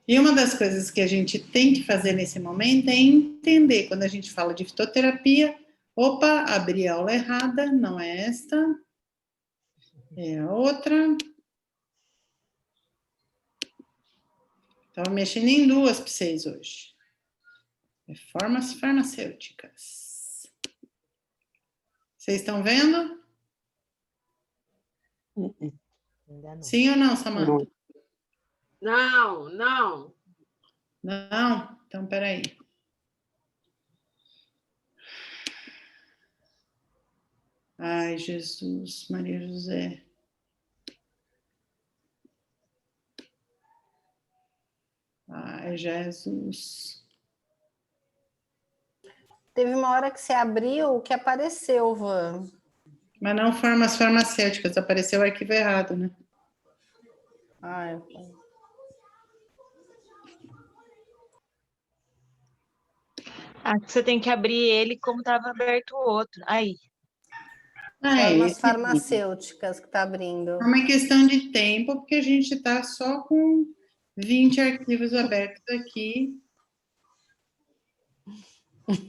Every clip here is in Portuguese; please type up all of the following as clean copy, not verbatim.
E uma das coisas que a gente tem que fazer nesse momento é entender, quando a gente fala de fitoterapia, opa, abri a aula errada, não é esta, é a outra. Estava mexendo em duas para vocês hoje. Reformas farmacêuticas. Vocês estão vendo? Ainda não. Sim ou não, Samanta? Não, não. Não? Então, peraí. Ai, Jesus, Maria José. Ai, Jesus. Teve uma hora que você abriu que apareceu, Van. Mas não formas farmacêuticas, apareceu o arquivo errado, né? Ai, Você tem que abrir ele como estava aberto o outro. Aí. formas farmacêuticas que está abrindo. É uma questão de tempo, porque a gente está só com 20 arquivos abertos aqui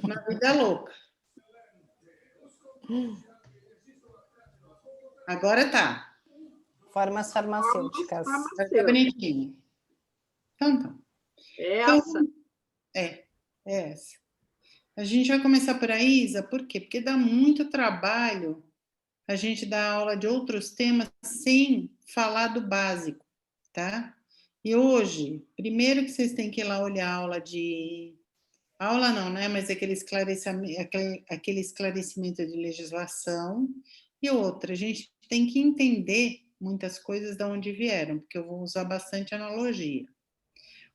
na vida louca. Agora tá. Formas farmacêuticas. Tá bonitinho. Então. Essa? Então, é essa. A gente vai começar por aí, Isa, por quê? Porque dá muito trabalho a gente dar aula de outros temas sem falar do básico, tá? E hoje, primeiro que vocês têm que ir lá olhar a aula de... Aula não, né? Mas aquele esclarecimento de legislação. E outra, a gente tem que entender muitas coisas de onde vieram, porque eu vou usar bastante analogia.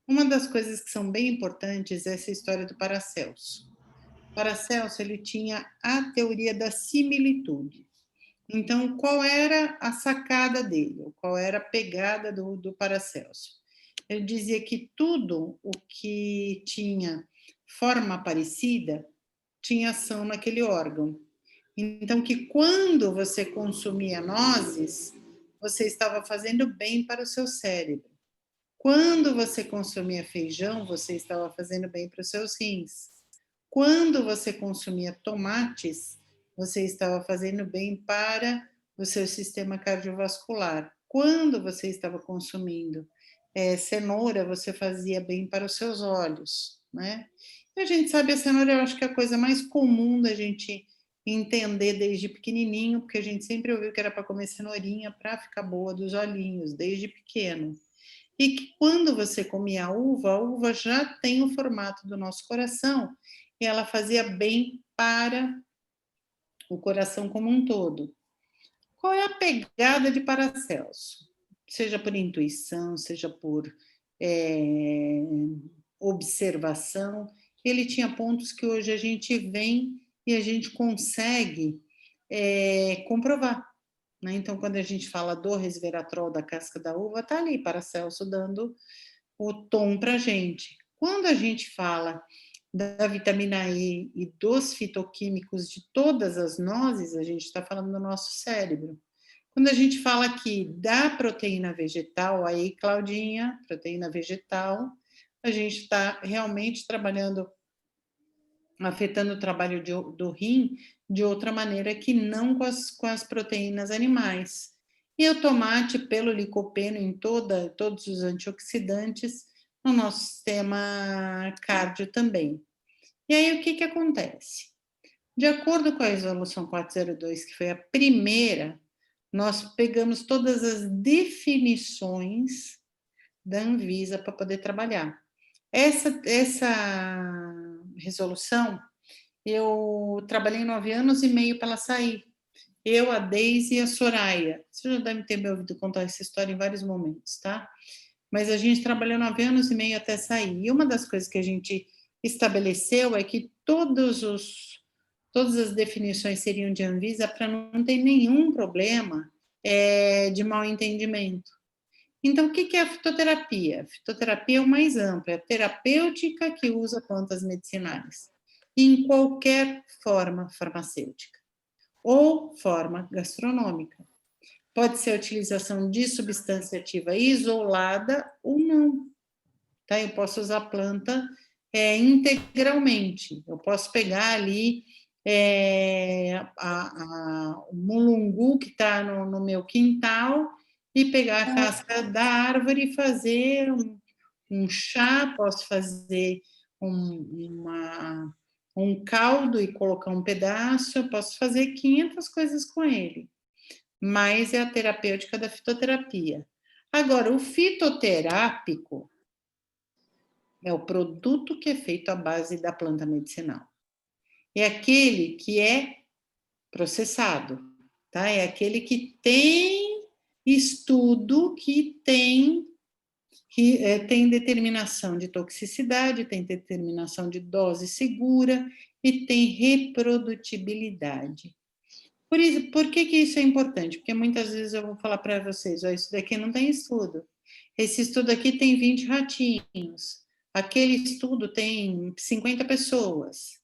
Uma das coisas que são bem importantes é essa história do Paracelso. Paracelso, ele tinha a teoria da similitude. Então, qual era a sacada dele? Qual era a pegada do Paracelso? Ele dizia que tudo o que tinha forma parecida tinha ação naquele órgão. Então, que quando você consumia nozes, você estava fazendo bem para o seu cérebro. Quando você consumia feijão, você estava fazendo bem para os seus rins. Quando você consumia tomates, você estava fazendo bem para o seu sistema cardiovascular. Quando você estava consumindo cenoura, você fazia bem para os seus olhos, né? E a gente sabe, a cenoura, eu acho que é a coisa mais comum da gente entender desde pequenininho, porque a gente sempre ouviu que era para comer cenourinha para ficar boa dos olhinhos, desde pequeno. E que quando você comia a uva já tem o formato do nosso coração, e ela fazia bem para o coração como um todo. Qual é a pegada de Paracelso? Seja por intuição, seja por observação, ele tinha pontos que hoje a gente vem e a gente consegue comprovar. Né? Então, quando a gente fala do resveratrol da casca da uva, está ali Paracelso dando o tom para a gente. Quando a gente fala da vitamina E e dos fitoquímicos de todas as nozes, a gente está falando do nosso cérebro. Quando a gente fala aqui da proteína vegetal, aí, Claudinha, proteína vegetal, a gente está realmente trabalhando, afetando o trabalho do rim de outra maneira que não com as proteínas animais. E o tomate, pelo licopeno em todos os antioxidantes, no nosso sistema cardio também. E aí, o que acontece? De acordo com a resolução 402, que foi a primeira, nós pegamos todas as definições da Anvisa para poder trabalhar. Essa resolução, eu trabalhei 9 anos e meio para ela sair. Eu, a Deise e a Soraya. Você já deve ter me ouvido contar essa história em vários momentos, tá? Mas a gente trabalhou 9 anos e meio até sair. E uma das coisas que a gente estabeleceu é que todas as definições seriam de Anvisa para não ter nenhum problema de mal entendimento. Então, o que é a fitoterapia? A fitoterapia é o mais amplo, é a terapêutica que usa plantas medicinais, em qualquer forma farmacêutica ou forma gastronômica. Pode ser a utilização de substância ativa isolada ou não, tá? Eu posso usar a planta integralmente. Eu posso pegar ali o mulungu que está no meu quintal e pegar a casca da árvore e fazer um chá, posso fazer um caldo e colocar um pedaço, eu posso fazer 500 coisas com ele, mas é a terapêutica da fitoterapia. Agora, o fitoterápico é o produto que é feito à base da planta medicinal. É aquele que é processado, tá? É aquele que tem estudo, que tem determinação de toxicidade, tem determinação de dose segura e tem reprodutibilidade. Por que isso é importante? Porque muitas vezes eu vou falar para vocês, isso daqui não tem estudo. Esse estudo aqui tem 20 ratinhos. Aquele estudo tem 50 pessoas.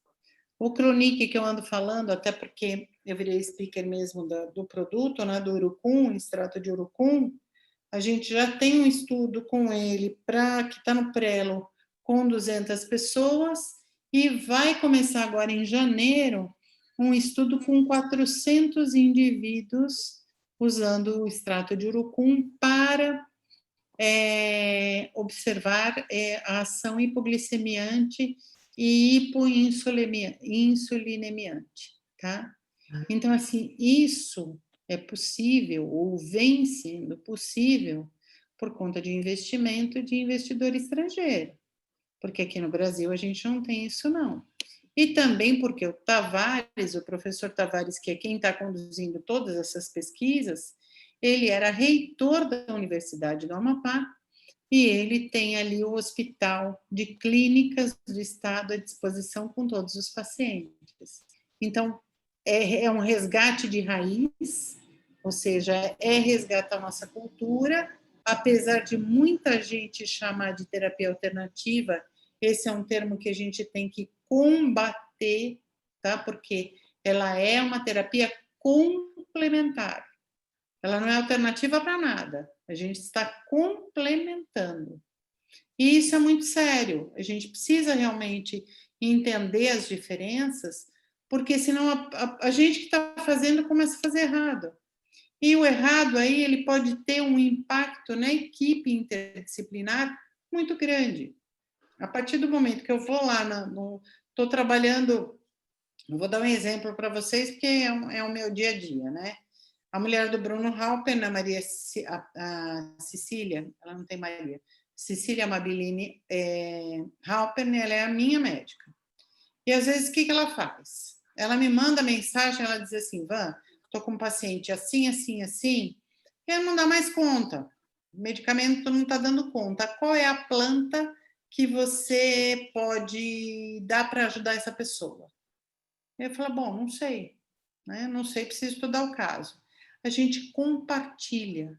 O Chronique que eu ando falando, até porque eu virei speaker mesmo do produto, né, do urucum, extrato de urucum, a gente já tem um estudo com ele que está no Prelo com 200 pessoas e vai começar agora em janeiro um estudo com 400 indivíduos usando o extrato de urucum para observar a ação hipoglicemiante e hipoinsulinemiante, tá? Então, assim, isso é possível, ou vem sendo possível, por conta de investimento de investidor estrangeiro, porque aqui no Brasil a gente não tem isso, não. E também porque o Tavares, o professor Tavares, que é quem está conduzindo todas essas pesquisas, ele era reitor da Universidade do Amapá, e ele tem ali o hospital de clínicas do estado à disposição com todos os pacientes. Então, é um resgate de raiz, ou seja, resgatar a nossa cultura, apesar de muita gente chamar de terapia alternativa, esse é um termo que a gente tem que combater, tá? Porque ela é uma terapia complementar. Ela não é alternativa para nada. A gente está complementando. E isso é muito sério. A gente precisa realmente entender as diferenças, porque senão a gente que está fazendo começa a fazer errado. E o errado aí, ele pode ter um impacto na equipe interdisciplinar muito grande. A partir do momento que eu vou lá, estou trabalhando, eu vou dar um exemplo para vocês, porque é o meu dia a dia, né? A mulher do Bruno Halper, a Maria a Cecília, ela não tem Maria, Cecília Amabilini Halper, ela é a minha médica. E às vezes o que ela faz? Ela me manda mensagem, ela diz assim, Van, estou com um paciente assim, assim, assim, e ela não dá mais conta. O medicamento não está dando conta. Qual é a planta que você pode dar para ajudar essa pessoa? Eu falo, bom, não sei, né? Não sei, preciso estudar o caso. A gente compartilha,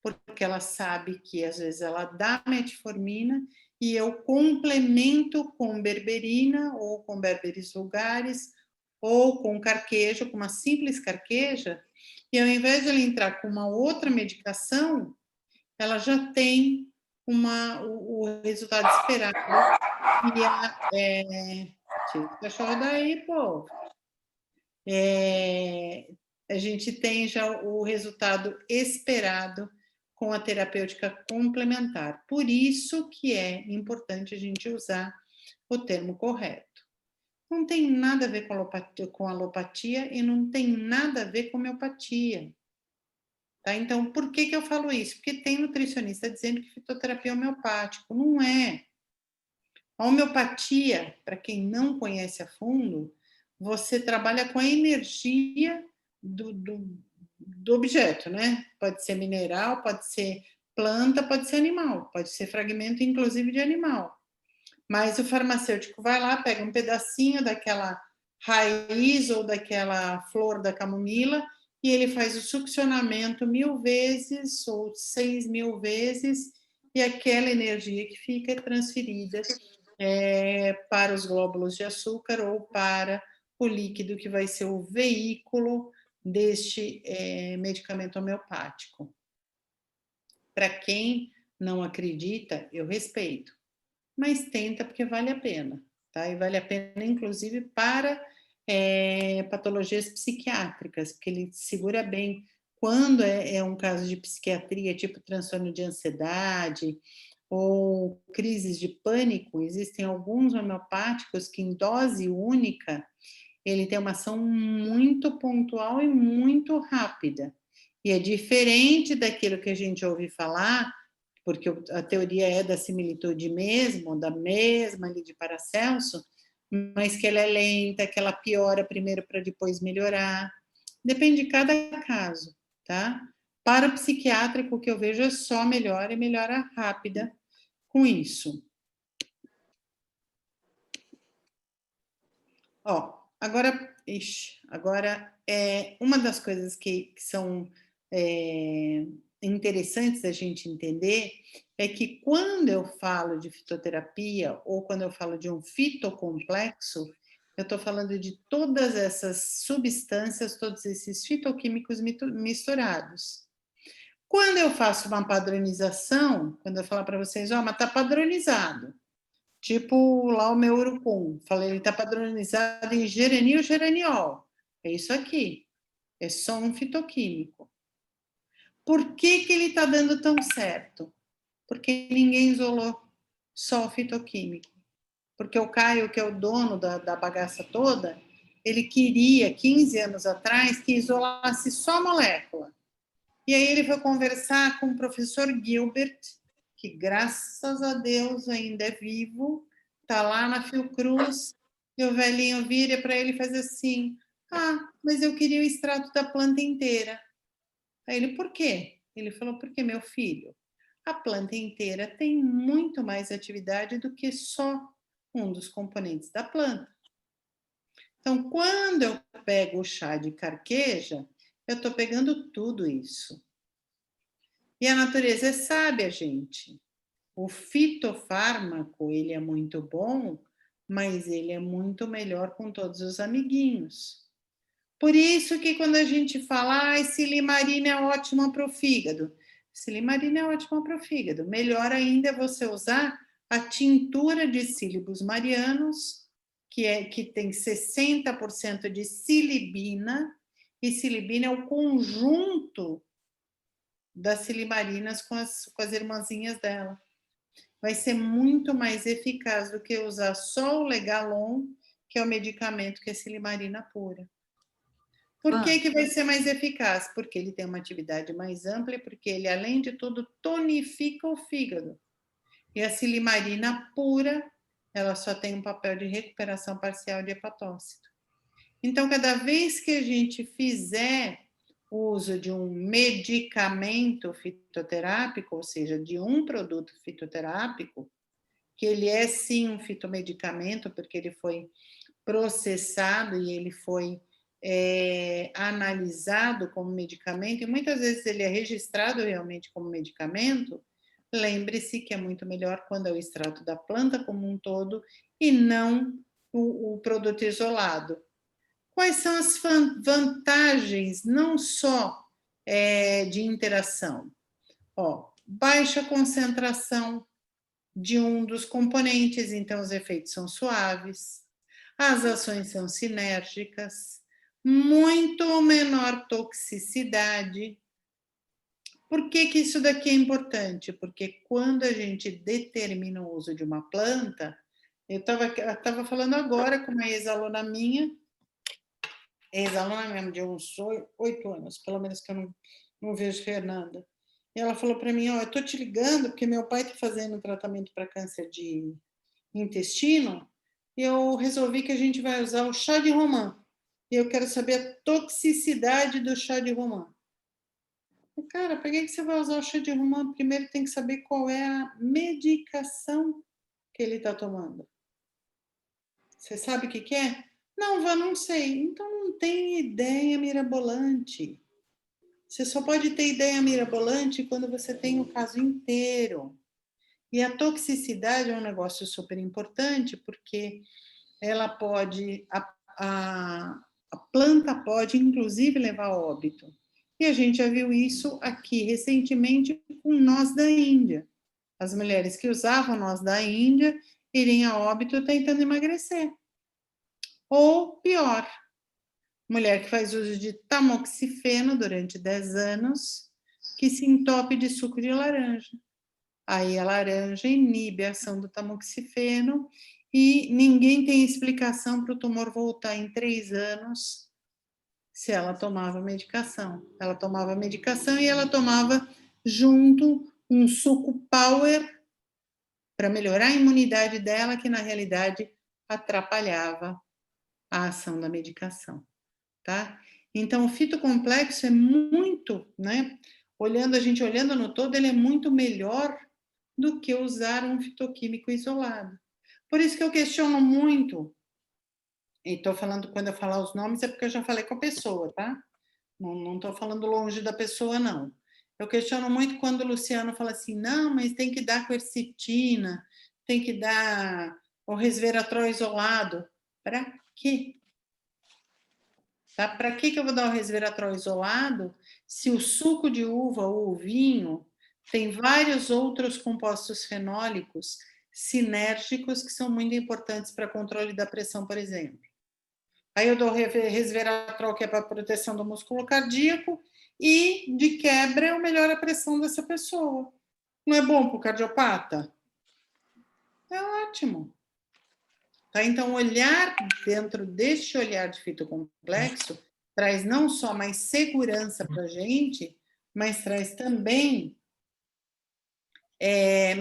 porque ela sabe que às vezes ela dá metformina e eu complemento com berberina ou com berberis vulgares ou com carqueja, com uma simples carqueja, e ao invés de ela entrar com uma outra medicação, ela já tem o resultado esperado. E tira o cachorro daí, pô. A gente tem já o resultado esperado com a terapêutica complementar. Por isso que é importante a gente usar o termo correto. Não tem nada a ver com alopatia e não tem nada a ver com homeopatia. Tá? Então, por que eu falo isso? Porque tem nutricionista dizendo que fitoterapia é homeopático. Não é. A homeopatia, para quem não conhece a fundo, você trabalha com a energia do objeto, né? Pode ser mineral, pode ser planta, pode ser animal, pode ser fragmento, inclusive, de animal. Mas o farmacêutico vai lá, pega um pedacinho daquela raiz ou daquela flor da camomila e ele faz o succionamento 1000 vezes ou 6.000 vezes e aquela energia que fica é transferida para os glóbulos de açúcar ou para o líquido que vai ser o veículo deste medicamento homeopático. Para quem não acredita, eu respeito. mas tenta porque vale a pena, tá? E vale a pena, inclusive, para patologias psiquiátricas, porque ele segura bem. Quando é um caso de psiquiatria, tipo transtorno de ansiedade ou crises de pânico, existem alguns homeopáticos que, em dose única, ele tem uma ação muito pontual e muito rápida. E é diferente daquilo que a gente ouve falar, porque a teoria é da similitude mesmo, da mesma ali de Paracelso, mas que ela é lenta, que ela piora primeiro para depois melhorar. Depende de cada caso, tá? Para o psiquiátrico, o que eu vejo é só melhora e melhora rápida com isso. Ó, agora uma das coisas que são interessantes da gente entender é que quando eu falo de fitoterapia ou quando eu falo de um fitocomplexo, eu estou falando de todas essas substâncias, todos esses fitoquímicos misturados. Quando eu faço uma padronização, quando eu falar para vocês, ó, mas está padronizado, tipo lá o meu urucum, falei, ele está padronizado em geranil, geraniol, é isso aqui, é só um fitoquímico. Por que ele está dando tão certo? Porque ninguém isolou só o fitoquímico. Porque o Caio, que é o dono da bagaça toda, ele queria, 15 anos atrás, que isolasse só a molécula. E aí ele foi conversar com o professor Gilbert, que graças a Deus ainda é vivo, está lá na Fiocruz, e o velhinho vira para ele e faz assim, mas eu queria o extrato da planta inteira. Aí ele, por quê? Ele falou, porque, meu filho, a planta inteira tem muito mais atividade do que só um dos componentes da planta. Então, quando eu pego o chá de carqueja, eu estou pegando tudo isso. E a natureza é sábia, gente. O fitofármaco, ele é muito bom, mas ele é muito melhor com todos os amiguinhos. Por isso que quando a gente fala, silimarina é ótima para o fígado. Silimarina é ótima para o fígado. Melhor ainda é você usar a tintura de sílibos marianos, que tem 60% de silibina, e silibina é o conjunto das silimarinas com as irmãzinhas dela. Vai ser muito mais eficaz do que usar só o Legalon, que é o medicamento que é silimarina pura. Por que vai ser mais eficaz? Porque ele tem uma atividade mais ampla e porque ele, além de tudo, tonifica o fígado. E a silimarina pura, ela só tem um papel de recuperação parcial de hepatócito. Então, cada vez que a gente fizer uso de um medicamento fitoterápico, ou seja, de um produto fitoterápico, que ele é sim um fitomedicamento, porque ele foi processado e ele foi analisado como medicamento, e muitas vezes ele é registrado realmente como medicamento, lembre-se que é muito melhor quando é o extrato da planta como um todo e não o produto isolado. Quais são as vantagens, não só de interação? Baixa concentração de um dos componentes, então os efeitos são suaves, as ações são sinérgicas, muito menor toxicidade. Por que isso daqui é importante? Porque quando a gente determina o uso de uma planta, eu estava falando agora com uma ex-aluna minha, ex-aluna mesmo, de uns 8 anos, pelo menos que eu não vejo Fernanda. E ela falou para mim, eu estou te ligando porque meu pai está fazendo tratamento para câncer de intestino e eu resolvi que a gente vai usar o chá de romã. E eu quero saber a toxicidade do chá de romã. Cara, para que você vai usar o chá de romã? Primeiro tem que saber qual é a medicação que ele está tomando. Você sabe o que é? Não sei. Então não tem ideia mirabolante. Você só pode ter ideia mirabolante quando você tem o caso inteiro. E a toxicidade é um negócio super importante, porque ela pode, a planta pode, inclusive, levar a óbito. E a gente já viu isso aqui recentemente com nós da Índia. as mulheres que usavam noz da Índia irem a óbito tentando emagrecer. Ou pior, mulher que faz uso de tamoxifeno durante 10 anos, que se entope de suco de laranja. Aí a laranja inibe a ação do tamoxifeno e ninguém tem explicação para o tumor voltar em 3 anos se ela tomava medicação. Ela tomava medicação e ela tomava junto um suco power para melhorar a imunidade dela, que na realidade atrapalhava a ação da medicação, tá? Então, o fitocomplexo é muito, né? A gente olhando no todo, ele é muito melhor do que usar um fitoquímico isolado. Por isso que eu questiono muito, e estou falando, quando eu falar os nomes, é porque eu já falei com a pessoa, tá? Não estou falando longe da pessoa, não. Eu questiono muito quando o Luciano fala assim, não, mas tem que dar quercetina, tem que dar o resveratrol isolado. Para quê? Tá? Para que eu vou dar o resveratrol isolado se o suco de uva ou o vinho tem vários outros compostos fenólicos sinérgicos que são muito importantes para controle da pressão, por exemplo. Aí eu dou resveratrol, que é para proteção do músculo cardíaco, e, de quebra, eu melhoro a pressão dessa pessoa. Não é bom para o cardiopata? É ótimo. Tá? Então, olhar dentro deste olhar de fitocomplexo traz não só mais segurança para a gente, mas traz também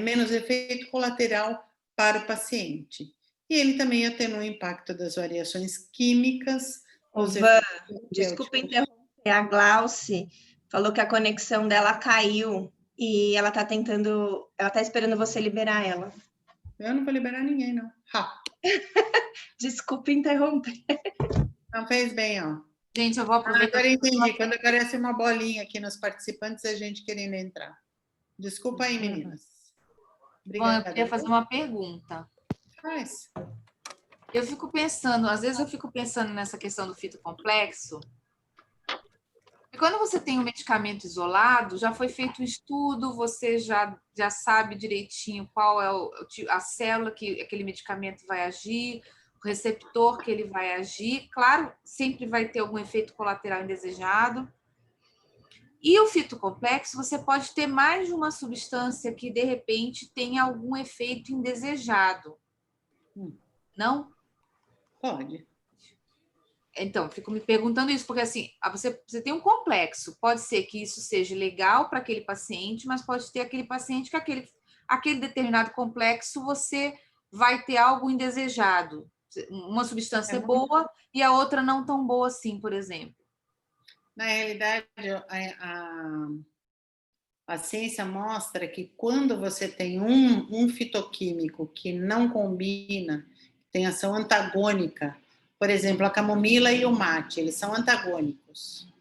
menos efeito colateral para o paciente. E ele também atenua o impacto das variações químicas. Van, desculpa interromper, a Glauce falou que a conexão dela caiu e ela está esperando você liberar ela. Eu não vou liberar ninguém, não. Desculpa interromper. Não fez bem, ó. Gente, eu vou aproveitar. Agora entendi. Quando aparece uma bolinha aqui nos participantes, é gente querendo entrar. Desculpa aí, meninas. Bom, eu queria fazer uma pergunta. Faz. Eu fico pensando, às vezes eu fico pensando nessa questão do fitocomplexo. E quando você tem um medicamento isolado, já foi feito um estudo, você já sabe direitinho qual é a célula que aquele medicamento vai agir, o receptor que ele vai agir. Claro, sempre vai ter algum efeito colateral indesejado. E o fitocomplexo, você pode ter mais de uma substância que, de repente, tenha algum efeito indesejado. Não? Pode. Então, fico me perguntando isso, porque assim, você tem um complexo. Pode ser que isso seja legal para aquele paciente, mas pode ter aquele paciente que aquele determinado complexo você vai ter algo indesejado. Uma substância boa e a outra não tão boa assim, por exemplo. Na realidade, a ciência mostra que quando você tem um fitoquímico que não combina, tem ação antagônica, por exemplo, a camomila e o mate, eles são antagônicos.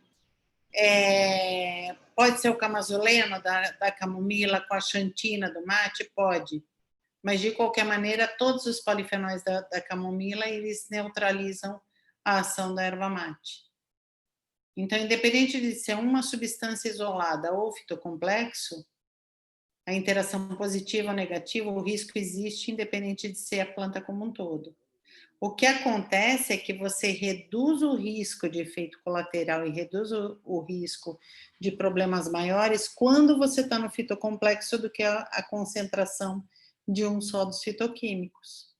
Pode ser o camazoleno da camomila com a xantina do mate? Pode. Mas, de qualquer maneira, todos os polifenóis da camomila, eles neutralizam a ação da erva mate. Então, independente de ser uma substância isolada ou fitocomplexo, a interação positiva ou negativa, o risco existe, independente de ser a planta como um todo. O que acontece é que você reduz o risco de efeito colateral e reduz o risco de problemas maiores quando você está no fitocomplexo do que a concentração de um só dos fitoquímicos.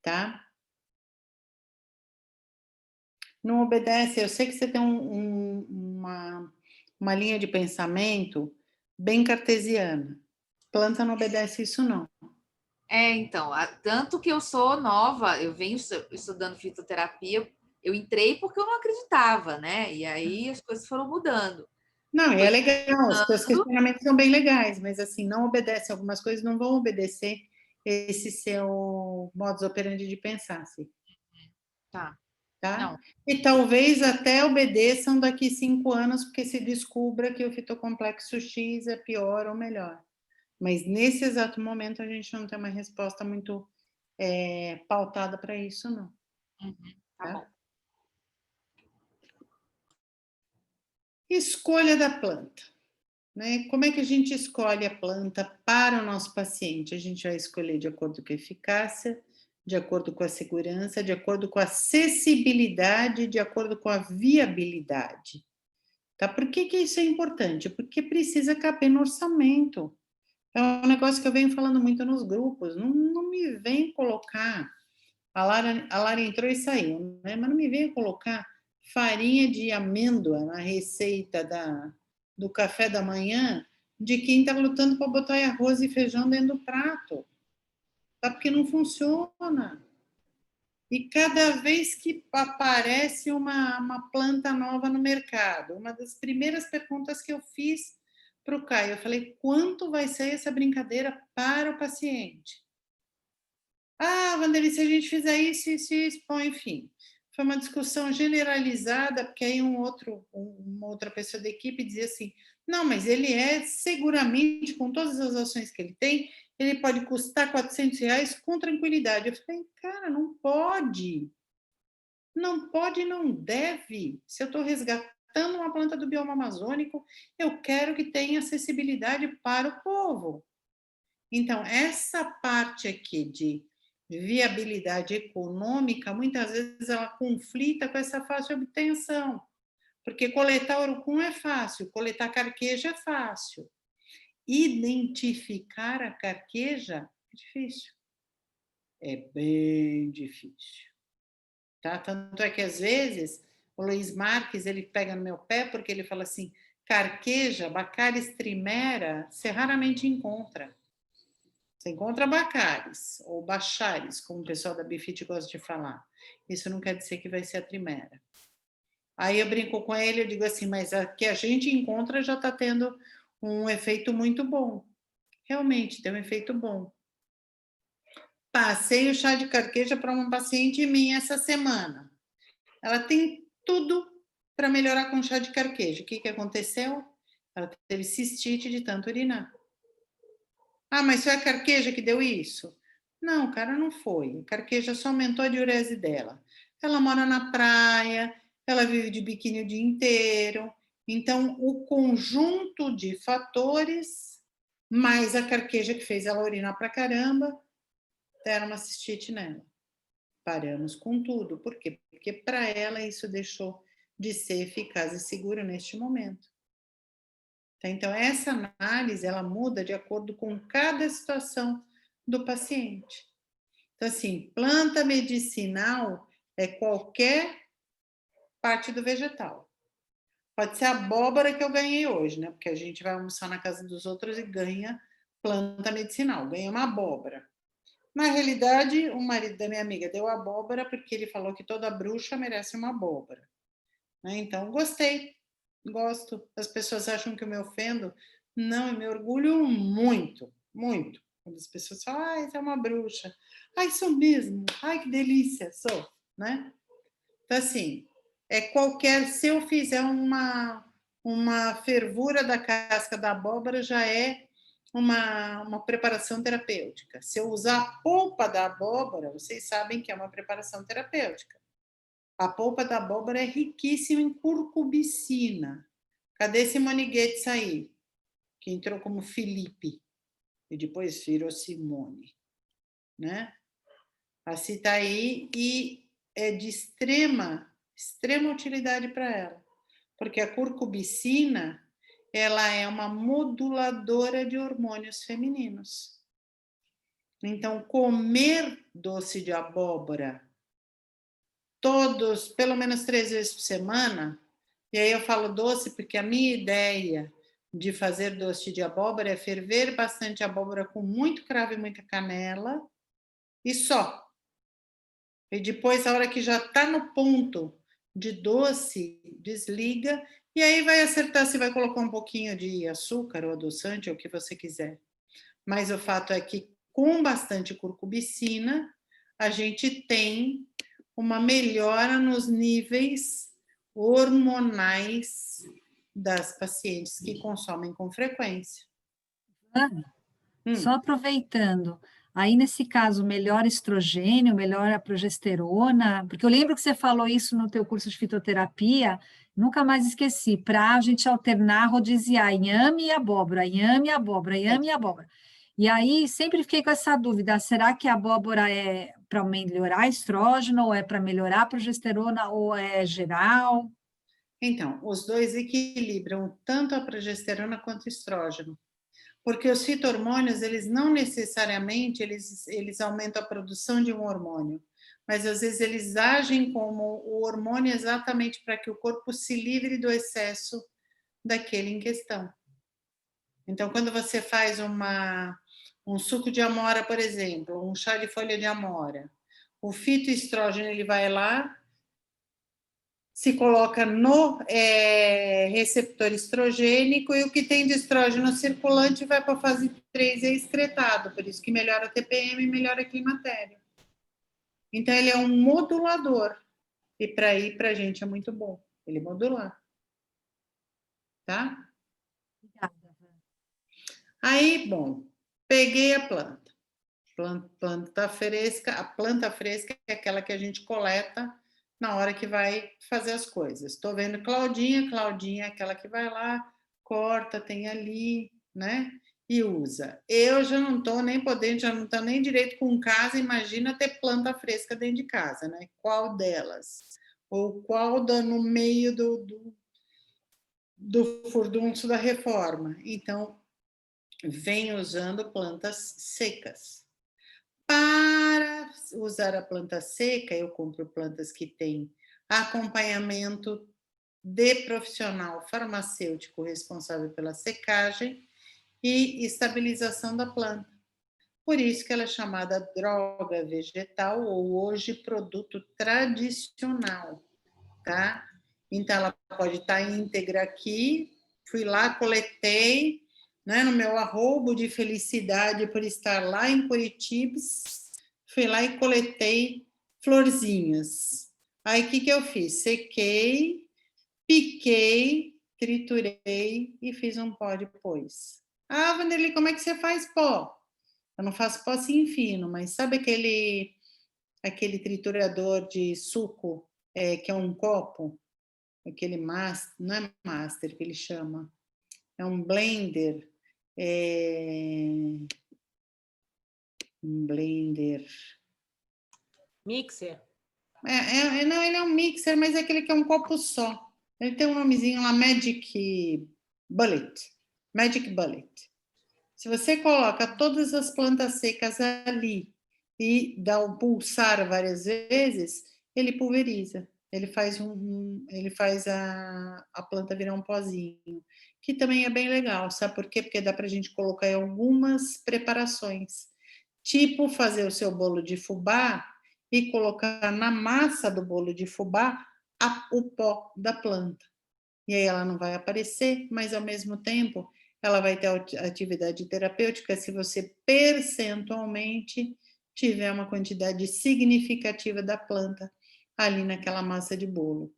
Tá? Não obedece, eu sei que você tem uma linha de pensamento bem cartesiana. Planta não obedece isso, não. Então, tanto que eu sou nova, eu venho estudando fitoterapia, eu entrei porque eu não acreditava, né? E aí as coisas foram mudando. Não, e é legal, os seus questionamentos são bem legais, mas assim, não obedece, algumas coisas não vão obedecer esse seu modus operandi de pensar, assim. Tá. Tá? E talvez até obedeçam daqui 5 anos, porque se descubra que o fitocomplexo X é pior ou melhor. Mas nesse exato momento a gente não tem uma resposta muito pautada para isso, não. Tá bom. Escolha da planta. né? Como é que a gente escolhe a planta para o nosso paciente? A gente vai escolher de acordo com a eficácia, de acordo com a segurança, de acordo com a acessibilidade, de acordo com a viabilidade. Tá? Por que isso é importante? Porque precisa caber no orçamento. É um negócio que eu venho falando muito nos grupos. Não me vem colocar... A Lara entrou e saiu, né? Mas não me vem colocar farinha de amêndoa na receita do café da manhã de quem está lutando para botar arroz e feijão dentro do prato. Tá? Porque não funciona. E cada vez que aparece uma planta nova no mercado, uma das primeiras perguntas que eu fiz para o Caio, eu falei, quanto vai ser essa brincadeira para o paciente? Ah, Wanderlei, se a gente fizer isso, bom, enfim. Foi uma discussão generalizada, porque aí uma outra pessoa da equipe dizia assim, não, mas ele seguramente, com todas as ações que ele tem, ele pode custar R$400 com tranquilidade. Eu falei, cara, não pode. Não pode e não deve. Se eu estou resgatando uma planta do bioma amazônico, eu quero que tenha acessibilidade para o povo. Então, essa parte aqui de viabilidade econômica, muitas vezes ela conflita com essa fácil obtenção. Porque coletar urucum é fácil, coletar carqueja é fácil. Identificar a carqueja é difícil. É bem difícil. Tá? Tanto é que, às vezes, o Luiz Marques, ele pega no meu pé porque ele fala assim, carqueja, Baccharis trimera, você raramente encontra. Você encontra Baccharis, ou Bacharis, como o pessoal da Bifit gosta de falar. Isso não quer dizer que vai ser a trimera. Aí eu brinco com ele, eu digo assim, mas a que a gente encontra já está tendo um efeito muito bom. Realmente, tem um efeito bom. Passei o chá de carqueja para uma paciente minha essa semana. Ela tem tudo para melhorar com chá de carqueja. O que aconteceu? Ela teve cistite de tanto urinar. Ah, mas foi a carqueja que deu isso? Não, cara, não foi. A carqueja só aumentou a diurese dela. Ela mora na praia, ela vive de biquíni o dia inteiro. Então, o conjunto de fatores, mais a carqueja que fez ela urinar pra caramba, deram uma cistite nela. Paramos com tudo. Por quê? Porque para ela isso deixou de ser eficaz e seguro neste momento. Então, essa análise, ela muda de acordo com cada situação do paciente. Então, assim, planta medicinal é qualquer parte do vegetal. Pode ser a abóbora que eu ganhei hoje, né? Porque a gente vai almoçar na casa dos outros e ganha planta medicinal, ganha uma abóbora. Na realidade, o marido da minha amiga deu abóbora porque ele falou que toda bruxa merece uma abóbora. Né? Então, gostei. Gosto. As pessoas acham que eu me ofendo. Não, eu me orgulho muito, muito. Quando as pessoas falam, ah, você é uma bruxa. Ai, sou mesmo. Ai, que delícia, sou. Né? Então, assim, se eu fizer uma fervura da casca da abóbora, já é uma preparação terapêutica. Se eu usar a polpa da abóbora, vocês sabem que é uma preparação terapêutica. A polpa da abóbora é riquíssima em curcubicina. Cadê Simone Goetz aí? Que entrou como Felipe e depois virou Simone. Né? A Ci está aí e é de extrema utilidade para ela. Porque a curcubicina, ela é uma moduladora de hormônios femininos. Então, comer doce de abóbora pelo menos 3 vezes por semana, e aí eu falo doce porque a minha ideia de fazer doce de abóbora é ferver bastante abóbora com muito cravo e muita canela, e só. E depois, a hora que já está no ponto de doce, desliga, e aí vai acertar se vai colocar um pouquinho de açúcar ou adoçante, ou o que você quiser. Mas o fato é que, com bastante curcubicina, a gente tem uma melhora nos níveis hormonais das pacientes que consomem com frequência. Só aproveitando, Aí, nesse caso, melhor estrogênio, melhor a progesterona, porque eu lembro que você falou isso no teu curso de fitoterapia, nunca mais esqueci, para a gente alternar, rodiziar inhame e abóbora, inhame e abóbora, inhame e abóbora. E aí, sempre fiquei com essa dúvida, será que a abóbora é para melhorar estrógeno, ou é para melhorar a progesterona, ou é geral? Então, os dois equilibram tanto a progesterona quanto o estrógeno. Porque os fito-hormônios, eles não necessariamente, eles aumentam a produção de um hormônio, mas às vezes eles agem como o hormônio exatamente para que o corpo se livre do excesso daquele em questão. Então, quando você faz um suco de amora, por exemplo, um chá de folha de amora, o fitoestrógeno, ele vai lá, se coloca no receptor estrogênico e o que tem de estrógeno circulante vai para a fase 3 e é excretado, por isso que melhora a TPM e melhora a climatério. Então, ele é um modulador. E para ir para a gente é muito bom ele modular. Tá? Obrigada. Aí, bom, peguei a planta. Planta fresca, a planta fresca é aquela que a gente coleta na hora que vai fazer as coisas. Estou vendo Claudinha é aquela que vai lá, corta, tem ali, né? E usa. Eu já não estou nem podendo, já não estou nem direito com casa, imagina ter planta fresca dentro de casa, né? Qual delas? Ou qual no meio do furdunço da reforma? Então, venho usando plantas secas. Para usar a planta seca, eu compro plantas que têm acompanhamento de profissional farmacêutico responsável pela secagem e estabilização da planta. Por isso que ela é chamada droga vegetal ou hoje produto tradicional, tá? Então ela pode estar íntegra aqui, fui lá, coletei, né, no meu arrobo de felicidade por estar lá em Curitiba, fui lá e coletei florzinhas. Aí o que eu fiz? Sequei, piquei, triturei e fiz um pó depois. Ah, Vanderlei, como é que você faz pó? Eu não faço pó assim fino, mas sabe aquele triturador de suco que é um copo? Aquele master, não é master que ele chama, é um blender. Um blender. Mixer. Não, ele é um mixer, mas é aquele que é um copo só. Ele tem um nomezinho lá, Magic Bullet. Magic Bullet. Se você coloca todas as plantas secas ali e dá o pulsar várias vezes, ele pulveriza. Ele faz a planta virar um pozinho, que também é bem legal, sabe por quê? Porque dá para a gente colocar em algumas preparações, tipo fazer o seu bolo de fubá e colocar na massa do bolo de fubá o pó da planta. E aí ela não vai aparecer, mas ao mesmo tempo ela vai ter atividade terapêutica se você percentualmente tiver uma quantidade significativa da planta ali naquela massa de bolo.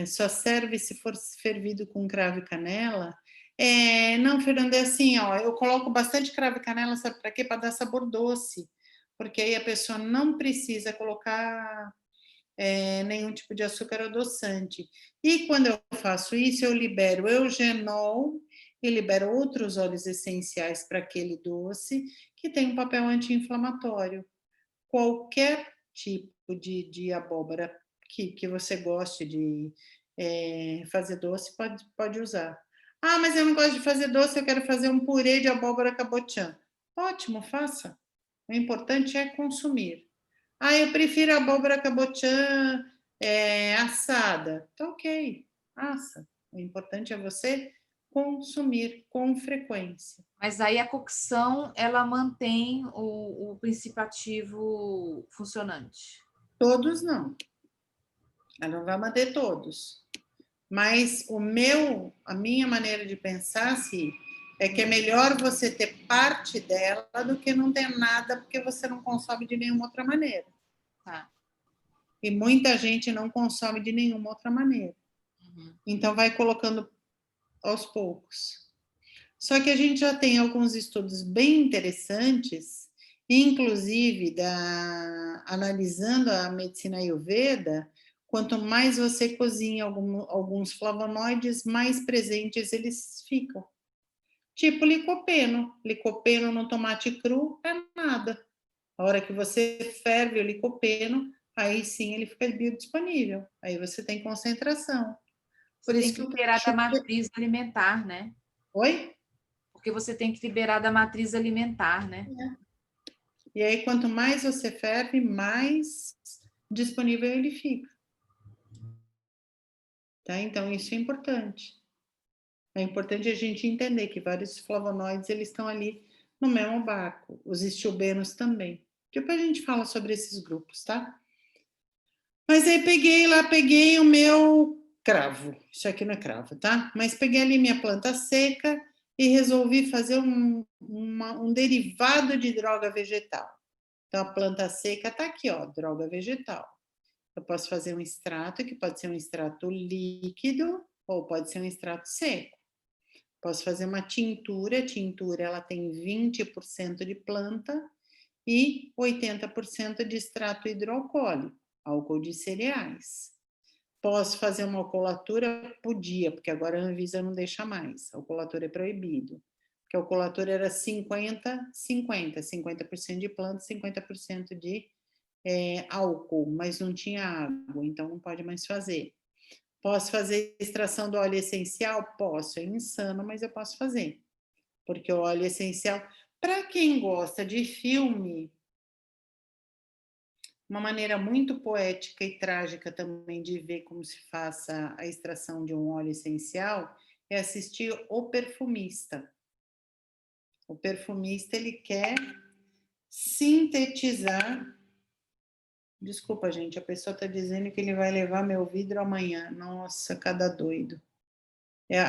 Só serve se for fervido com cravo e canela. Não, Fernanda, é assim, ó, eu coloco bastante cravo e canela, sabe para quê? Para dar sabor doce, porque aí a pessoa não precisa colocar nenhum tipo de açúcar adoçante. E quando eu faço isso, eu libero eugenol e libero outros óleos essenciais para aquele doce, que tem um papel anti-inflamatório. Qualquer tipo de abóbora que você goste de fazer doce, pode usar. Ah, mas eu não gosto de fazer doce, eu quero fazer um purê de abóbora cabotiã. Ótimo, faça. O importante é consumir. Ah, eu prefiro abóbora cabotiã assada. Tá ok, assa. O importante é você consumir com frequência. Mas aí a cocção, ela mantém o princípio ativo funcionante. Todos não. Ela não vai manter todos. Mas a minha maneira de pensar, assim, é que é melhor você ter parte dela do que não ter nada, porque você não consome de nenhuma outra maneira. Tá. E muita gente não consome de nenhuma outra maneira. Então, vai colocando aos poucos. Só que a gente já tem alguns estudos bem interessantes, inclusive analisando a medicina Ayurveda, quanto mais você cozinha alguns flavonoides, mais presentes eles ficam. Tipo licopeno. Licopeno no tomate cru é nada. A hora que você ferve o licopeno, aí sim ele fica biodisponível. Aí você tem concentração. Por isso que liberar da matriz alimentar, né? Oi? Porque você tem que liberar da matriz alimentar, né? E aí, quanto mais você ferve, mais disponível ele fica. Tá? Então, isso é importante. É importante a gente entender que vários flavonoides, eles estão ali no mesmo barco. Os estilbenos também. Depois a gente fala sobre esses grupos, tá? Mas aí peguei o meu cravo. Isso aqui não é cravo, tá? Mas peguei ali minha planta seca e resolvi fazer um derivado de droga vegetal. Então, a planta seca tá aqui, ó, droga vegetal. Eu posso fazer um extrato, que pode ser um extrato líquido ou pode ser um extrato seco. Posso fazer uma tintura, a tintura ela tem 20% de planta e 80% de extrato hidroalcoólico, álcool de cereais. Posso fazer uma alcoolatura? Podia, porque agora a Anvisa não deixa mais, a alcoolatura é proibido. Porque a alcoolatura era 50% de planta, 50% de álcool, mas não tinha água, então não pode mais fazer. Posso fazer extração do óleo essencial? Posso, é insano, mas eu posso fazer. Porque o óleo essencial, para quem gosta de filme, uma maneira muito poética e trágica também de ver como se faça a extração de um óleo essencial é assistir O Perfumista. O perfumista, ele quer sintetizar. Desculpa, gente, a pessoa está dizendo que ele vai levar meu vidro amanhã. Nossa, cada doido.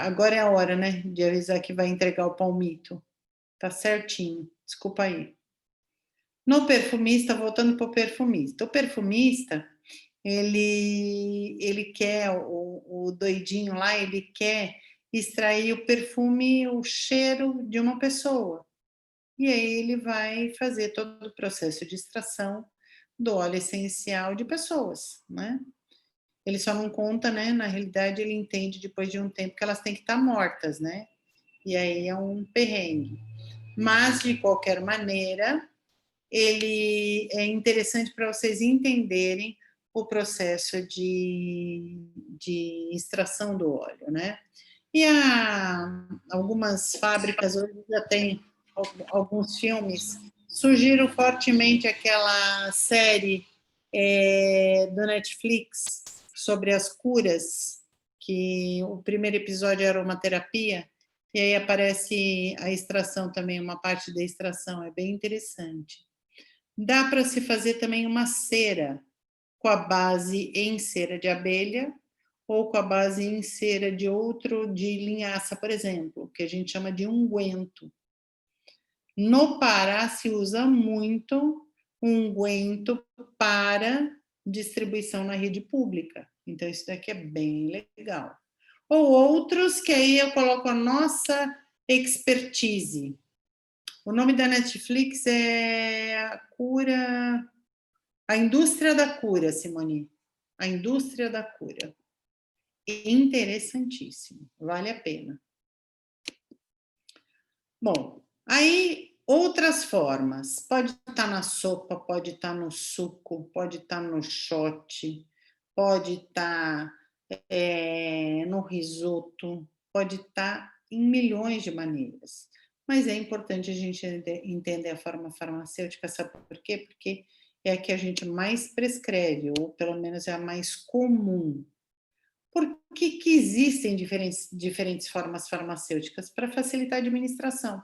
Agora é a hora, né, de avisar que vai entregar o palmito. Tá certinho, desculpa aí. No perfumista, voltando para o perfumista. O perfumista, ele quer, o doidinho lá, ele quer extrair o perfume, o cheiro de uma pessoa. E aí ele vai fazer todo o processo de extração do óleo essencial de pessoas, né? Ele só não conta, né? Na realidade, ele entende depois de um tempo que elas têm que estar mortas, né? E aí é um perrengue. Mas, de qualquer maneira, ele é interessante para vocês entenderem o processo de extração do óleo, né? E algumas fábricas hoje já têm alguns filmes. Surgiram fortemente aquela série do Netflix sobre as curas, que o primeiro episódio era uma terapia, e aí aparece a extração também, uma parte da extração, é bem interessante. Dá para se fazer também uma cera com a base em cera de abelha ou com a base em cera de linhaça, por exemplo, que a gente chama de unguento. No Pará se usa muito unguento para distribuição na rede pública. Então, isso daqui é bem legal. Ou outros que aí eu coloco a nossa expertise. O nome da Netflix é A Indústria da Cura, Simone. A Indústria da Cura. Interessantíssimo, vale a pena. Bom, aí outras formas. Pode estar na sopa, pode estar no suco, pode estar no shot, pode estar no risoto, pode estar em milhões de maneiras. Mas é importante a gente entender a forma farmacêutica, sabe por quê? Porque é a que a gente mais prescreve, ou pelo menos é a mais comum. Por que existem diferentes formas farmacêuticas? Para facilitar a administração.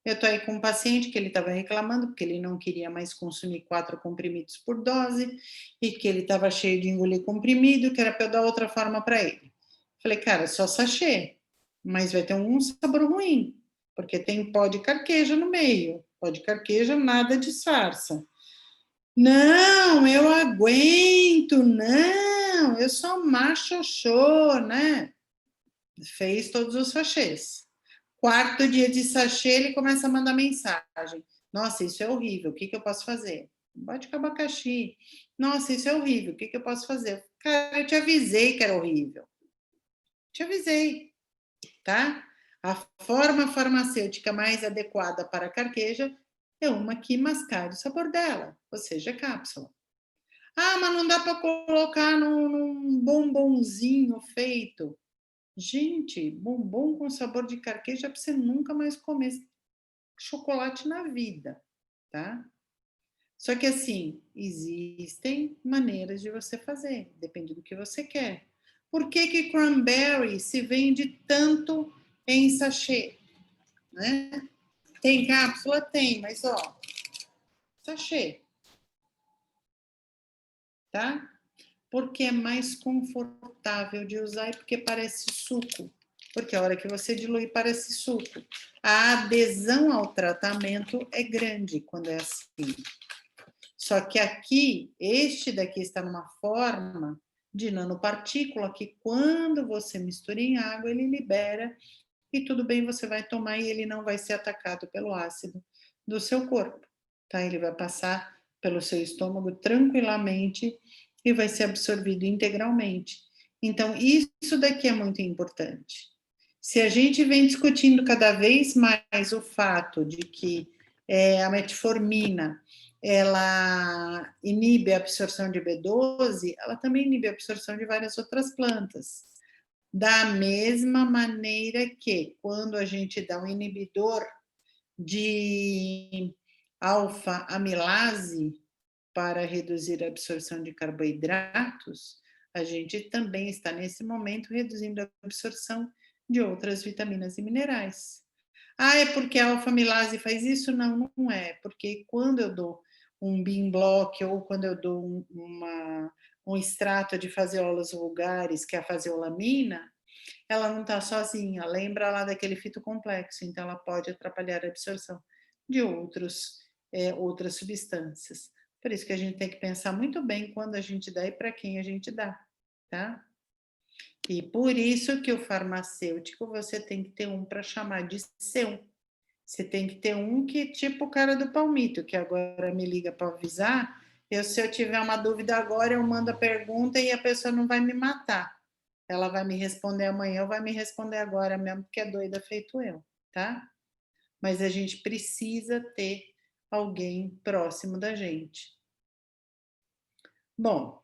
Eu estou aí com um paciente que ele estava reclamando porque ele não queria mais consumir 4 comprimidos por dose e que ele estava cheio de engolir comprimido, que era para eu dar outra forma para ele. Falei, cara, só sachê, mas vai ter um sabor ruim, porque tem pó de carqueja no meio. Pó de carqueja nada disfarça. Não, eu aguento, não, eu sou machoxô, né? Fez todos os sachês. Quarto dia de sachê, ele começa a mandar mensagem. Nossa, isso é horrível, o que eu posso fazer? Bate com abacaxi. Nossa, isso é horrível, o que eu posso fazer? Cara, eu te avisei que era horrível. Te avisei, tá? A forma farmacêutica mais adequada para a carqueja é uma que mascare o sabor dela, ou seja, cápsula. Ah, mas não dá para colocar num bombonzinho feito. Gente, bombom com sabor de carqueja para você nunca mais comer chocolate na vida, tá? Só que assim, existem maneiras de você fazer, depende do que você quer. Por que cranberry se vende tanto em sachê? Né? Tem cápsula? Tem, mas ó, sachê. Tá? Porque é mais confortável de usar e porque parece suco. Porque a hora que você dilui parece suco. A adesão ao tratamento é grande quando é assim. Só que aqui, este daqui está numa forma de nanopartícula que quando você mistura em água, ele libera e tudo bem, você vai tomar e ele não vai ser atacado pelo ácido do seu corpo, tá? Ele vai passar pelo seu estômago tranquilamente e vai ser absorvido integralmente. Então, isso daqui é muito importante. Se a gente vem discutindo cada vez mais o fato de que a metformina ela inibe a absorção de B12, ela também inibe a absorção de várias outras plantas. Da mesma maneira que quando a gente dá um inibidor de alfa-amilase para reduzir a absorção de carboidratos, a gente também está nesse momento reduzindo a absorção de outras vitaminas e minerais. Ah, é porque a alfa-amilase faz isso? Não, não é. Porque quando eu dou um Bean Block ou quando eu dou um extrato de faseolas vulgares, que é a faseolamina, ela não está sozinha. Lembra lá daquele fitocomplexo, então ela pode atrapalhar a absorção de outras substâncias. Por isso que a gente tem que pensar muito bem quando a gente dá e para quem a gente dá, tá? E por isso que o farmacêutico você tem que ter um para chamar de seu. Você tem que ter um que, tipo o cara do palmito, que agora me liga para avisar. Se eu tiver uma dúvida agora, eu mando a pergunta e a pessoa não vai me matar. Ela vai me responder amanhã ou vai me responder agora mesmo, porque é doida feito eu, tá? Mas a gente precisa ter alguém próximo da gente. Bom,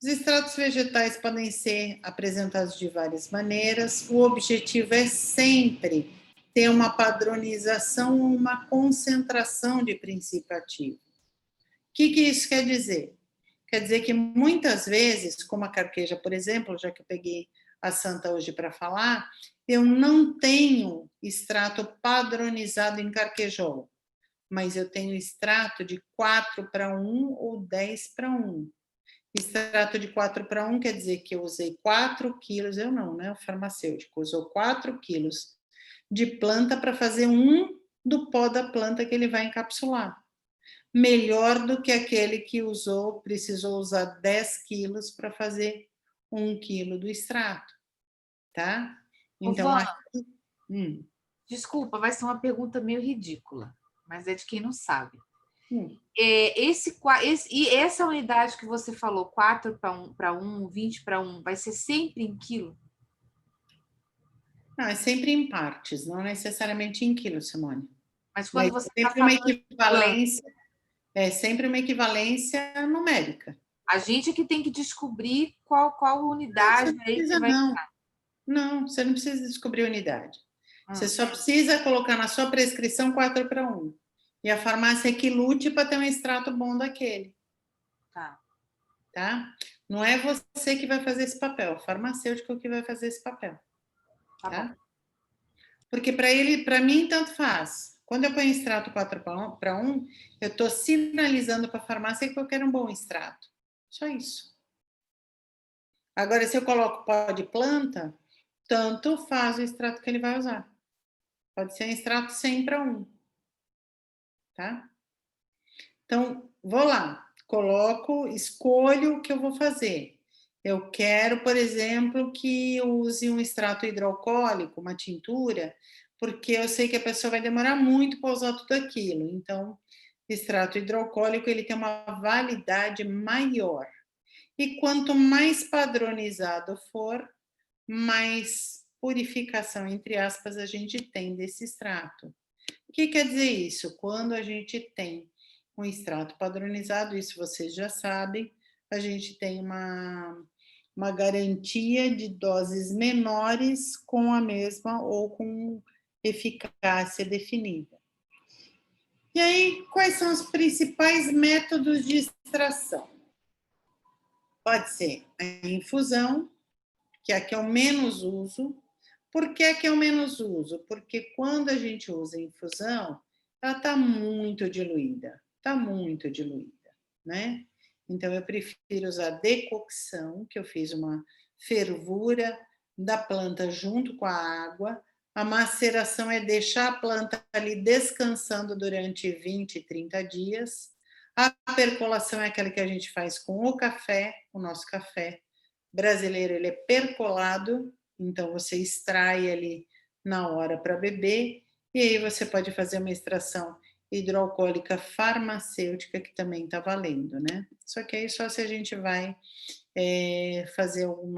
os extratos vegetais podem ser apresentados de várias maneiras. O objetivo é sempre ter uma padronização, uma concentração de princípio ativo. O que isso quer dizer? Quer dizer que muitas vezes, como a carqueja, por exemplo, já que eu peguei a Santa hoje para falar, eu não tenho extrato padronizado em carquejol, mas eu tenho extrato de 4:1 ou 10:1. Extrato de 4:1 quer dizer que eu usei 4 quilos, eu não, né? O farmacêutico usou 4 quilos de planta para fazer do pó da planta que ele vai encapsular. Melhor do que aquele que precisou usar 10 quilos para fazer 1 quilo do extrato, tá? Então, aqui... Desculpa, vai ser uma pergunta meio ridícula, mas é de quem não sabe. E essa unidade que você falou, 4:1, 20:1, vai ser sempre em quilo? Não, é sempre em partes, não necessariamente em quilo, Simone. Mas quando você está falando uma equivalência, é sempre uma equivalência numérica. A gente que tem que descobrir qual unidade aí que vai estar. Não, você não precisa descobrir unidade. Você só precisa colocar na sua prescrição 4:1. E a farmácia que lute para ter um extrato bom daquele. Tá? Não é você que vai fazer esse papel, o farmacêutico que vai fazer esse papel. Tá? Porque para mim, tanto faz. Quando eu ponho extrato 4:1, eu estou sinalizando para a farmácia que eu quero um bom extrato. Só isso. Agora, se eu coloco pó de planta, tanto faz o extrato que ele vai usar. Pode ser um extrato 100:1. Tá? Então, vou lá, escolho o que eu vou fazer. Eu quero, por exemplo, que use um extrato hidroalcoólico, uma tintura, porque eu sei que a pessoa vai demorar muito para usar tudo aquilo. Então, extrato hidroalcoólico, ele tem uma validade maior. E quanto mais padronizado for, mais purificação, entre aspas, a gente tem desse extrato. O que quer dizer isso? Quando a gente tem um extrato padronizado, isso vocês já sabem, a gente tem uma garantia de doses menores com a mesma ou com eficácia definida. E aí, quais são os principais métodos de extração? Pode ser a infusão, que é a que eu menos uso. Por que é que eu menos uso? Porque quando a gente usa infusão, ela está muito diluída, né? Então, eu prefiro usar decocção, que eu fiz uma fervura da planta junto com a água. A maceração é deixar a planta ali descansando durante 20, 30 dias. A percolação é aquela que a gente faz com o café, o nosso café brasileiro, ele é percolado, então você extrai ali na hora para beber, e aí você pode fazer uma extração hidroalcoólica farmacêutica, que também está valendo, né? Só que aí só se a gente vai fazer um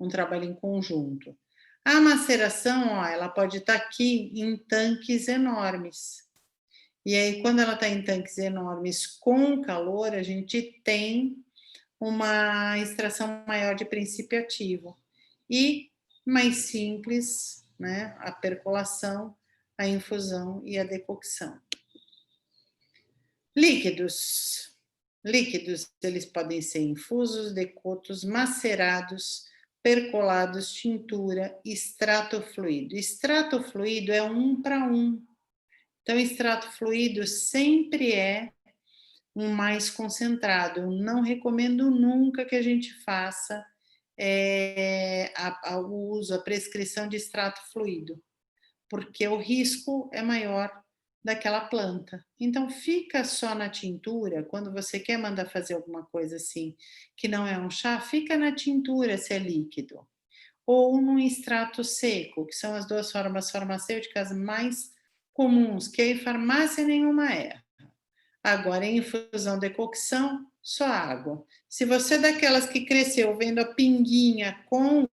trabalho em conjunto. A maceração, ó, ela pode estar aqui em tanques enormes. E aí, quando ela está em tanques enormes com calor, a gente tem uma extração maior de princípio ativo. E mais simples, né? A percolação, a infusão e a decocção. Líquidos. Líquidos, eles podem ser infusos, decotos, macerados, percolados, tintura, extrato fluido. Extrato fluido é 1 para 1. Então, extrato fluido sempre é um mais concentrado. Eu não recomendo nunca que a gente faça o uso, a prescrição de extrato fluido, porque o risco é maior daquela planta. Então, fica só na tintura. Quando você quer mandar fazer alguma coisa assim, que não é um chá, fica na tintura se é líquido. Ou num extrato seco, que são as duas formas farmacêuticas mais comuns, que aí farmácia nenhuma erra. Agora, em infusão, decocção, só água. Se você é daquelas que cresceu vendo a pinguinha com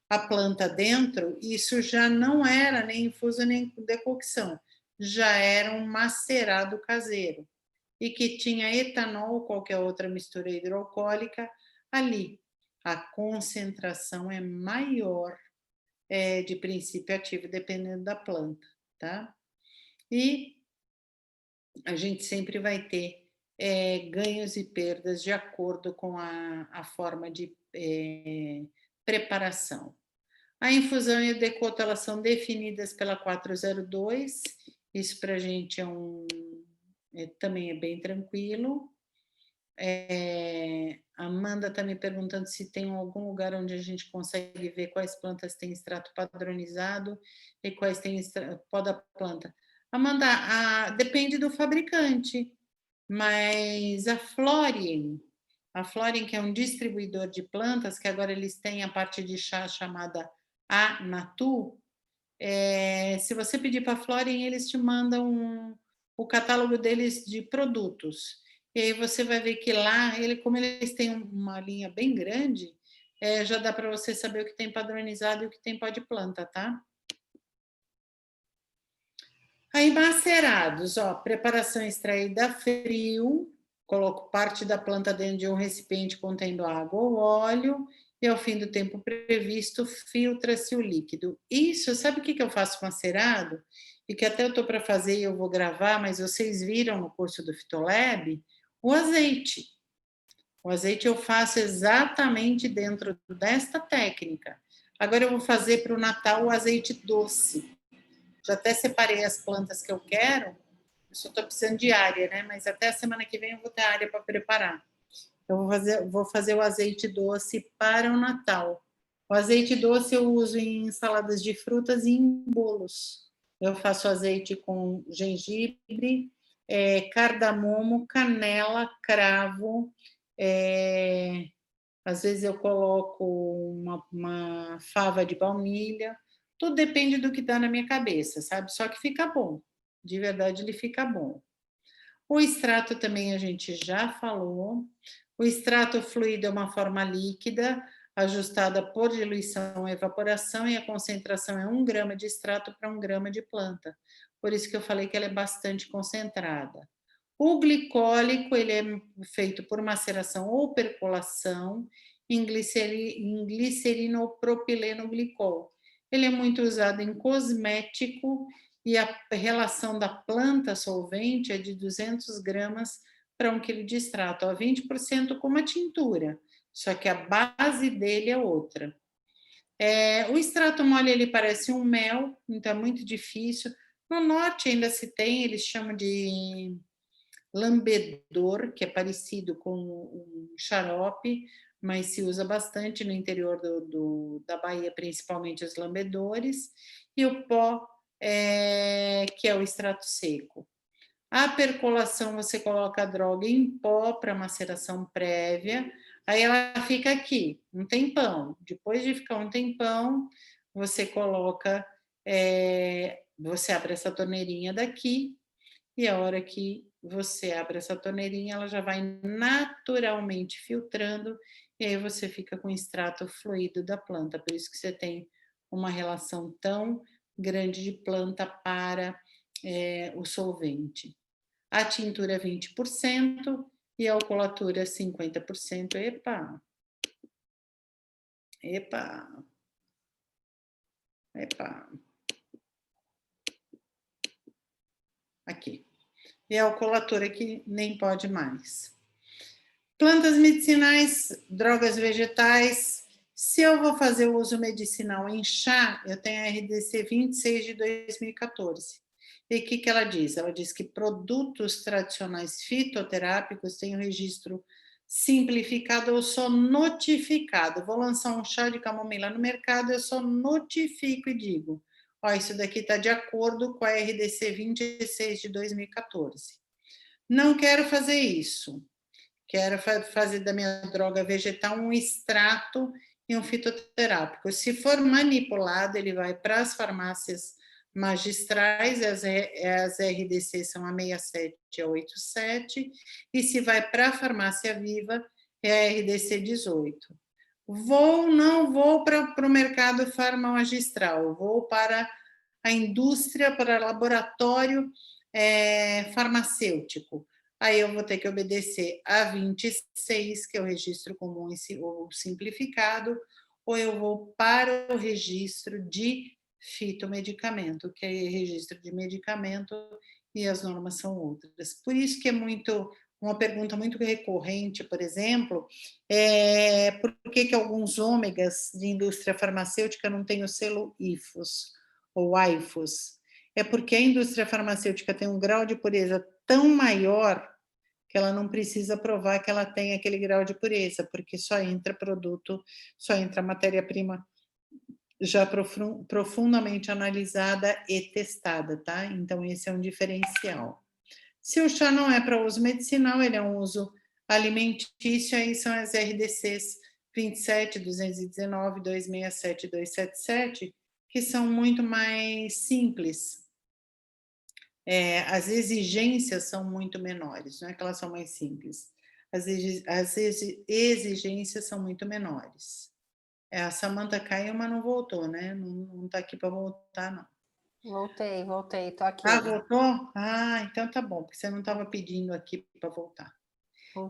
a planta dentro, isso já não era nem infuso nem decocção, já era um macerado caseiro e que tinha etanol ou qualquer outra mistura hidroalcoólica ali. A concentração é maior de princípio ativo, dependendo da planta, tá? E a gente sempre vai ter ganhos e perdas de acordo com a forma de preparação. A infusão e o decoto, elas são definidas pela 402, isso para a gente também é bem tranquilo. A Amanda está me perguntando se tem algum lugar onde a gente consegue ver quais plantas têm extrato padronizado e quais têm pó da planta. Amanda, depende do fabricante, mas a Florien, que é um distribuidor de plantas, que agora eles têm a parte de chá chamada Natu, se você pedir para a Florien, eles te mandam o catálogo deles de produtos. E aí você vai ver que lá, como eles têm uma linha bem grande, já dá para você saber o que tem padronizado e o que tem pó de planta, tá? Aí, macerados, ó, preparação extraída a frio, coloco parte da planta dentro de um recipiente contendo água ou óleo, e ao fim do tempo previsto, filtra-se o líquido. Isso, sabe o que eu faço macerado? E que até eu estou para fazer e eu vou gravar, mas vocês viram no curso do Fitolab, o azeite. O azeite eu faço exatamente dentro desta técnica. Agora eu vou fazer para o Natal o azeite doce. Já até separei as plantas que eu quero, eu só estou precisando de área, né? Mas até a semana que vem eu vou ter área para preparar. Eu vou fazer o azeite doce para o Natal. O azeite doce eu uso em saladas de frutas e em bolos. Eu faço azeite com gengibre, cardamomo, canela, cravo. Às vezes eu coloco uma fava de baunilha, Tudo depende do que dá na minha cabeça, sabe? Só que fica bom. De verdade, ele fica bom. O extrato também a gente já falou. O extrato fluido é uma forma líquida, ajustada por diluição e evaporação, e a concentração é 1 grama de extrato para 1 grama de planta. Por isso que eu falei que ela é bastante concentrada. O glicólico, ele é feito por maceração ou percolação em glicerina ou propileno glicol. Ele é muito usado em cosmético e a relação da planta solvente é de 200 gramas para 1 quilo de extrato, 20% como a tintura, só que a base dele é outra. O extrato mole, ele parece um mel, então é muito difícil. No norte ainda se tem, eles chamam de lambedor, que é parecido com um xarope, mas se usa bastante no interior da Bahia, principalmente os lambedores, e o pó, que é o extrato seco. A percolação, você coloca a droga em pó para maceração prévia, aí ela fica aqui, um tempão. Depois de ficar um tempão, você coloca, você abre essa torneirinha daqui, e a hora que você abre essa torneirinha, ela já vai naturalmente filtrando, e aí você fica com o extrato fluido da planta. Por isso que você tem uma relação tão grande de planta para o solvente. A tintura 20% e a alcoolatura 50%. Epa! Epa! Epa! Aqui. E a alcoolatura que nem pode mais. Plantas medicinais, drogas vegetais. Se eu vou fazer o uso medicinal em chá, eu tenho a RDC 26 de 2014. E o que ela diz? Ela diz que produtos tradicionais fitoterápicos têm o registro simplificado ou só notificado. Vou lançar um chá de camomila no mercado, eu só notifico e digo: ó, isso daqui está de acordo com a RDC 26 de 2014. Não quero fazer isso. Quero fazer da minha droga vegetal um extrato e um fitoterápico. Se for manipulado, ele vai para as farmácias magistrais, as RDC são a 67 e a 87, e se vai para a farmácia viva, é a RDC 18. Não vou para o mercado farmamagistral, vou para a indústria, para laboratório farmacêutico. Aí eu vou ter que obedecer a 26, que é o registro comum ou simplificado, ou eu vou para o registro de fitomedicamento, que é registro de medicamento, e as normas são outras. Por isso que é uma pergunta muito recorrente, por exemplo, por que alguns ômegas de indústria farmacêutica não têm o selo IFOS ou IFOS? É porque a indústria farmacêutica tem um grau de pureza tão maior que ela não precisa provar que ela tem aquele grau de pureza, porque só entra matéria-prima já profundamente analisada e testada, tá? Então, esse é um diferencial. Se o chá não é para uso medicinal, ele é um uso alimentício, aí são as RDCs 27, 219, 267 e 277, que são muito mais simples. As exigências são muito menores, não é que elas são mais simples. As exigências são muito menores. A Samantha caiu, mas não voltou, né? Não está aqui para voltar, não. Voltei, estou aqui. Ah, voltou? Ah, então tá bom, porque você não estava pedindo aqui para voltar.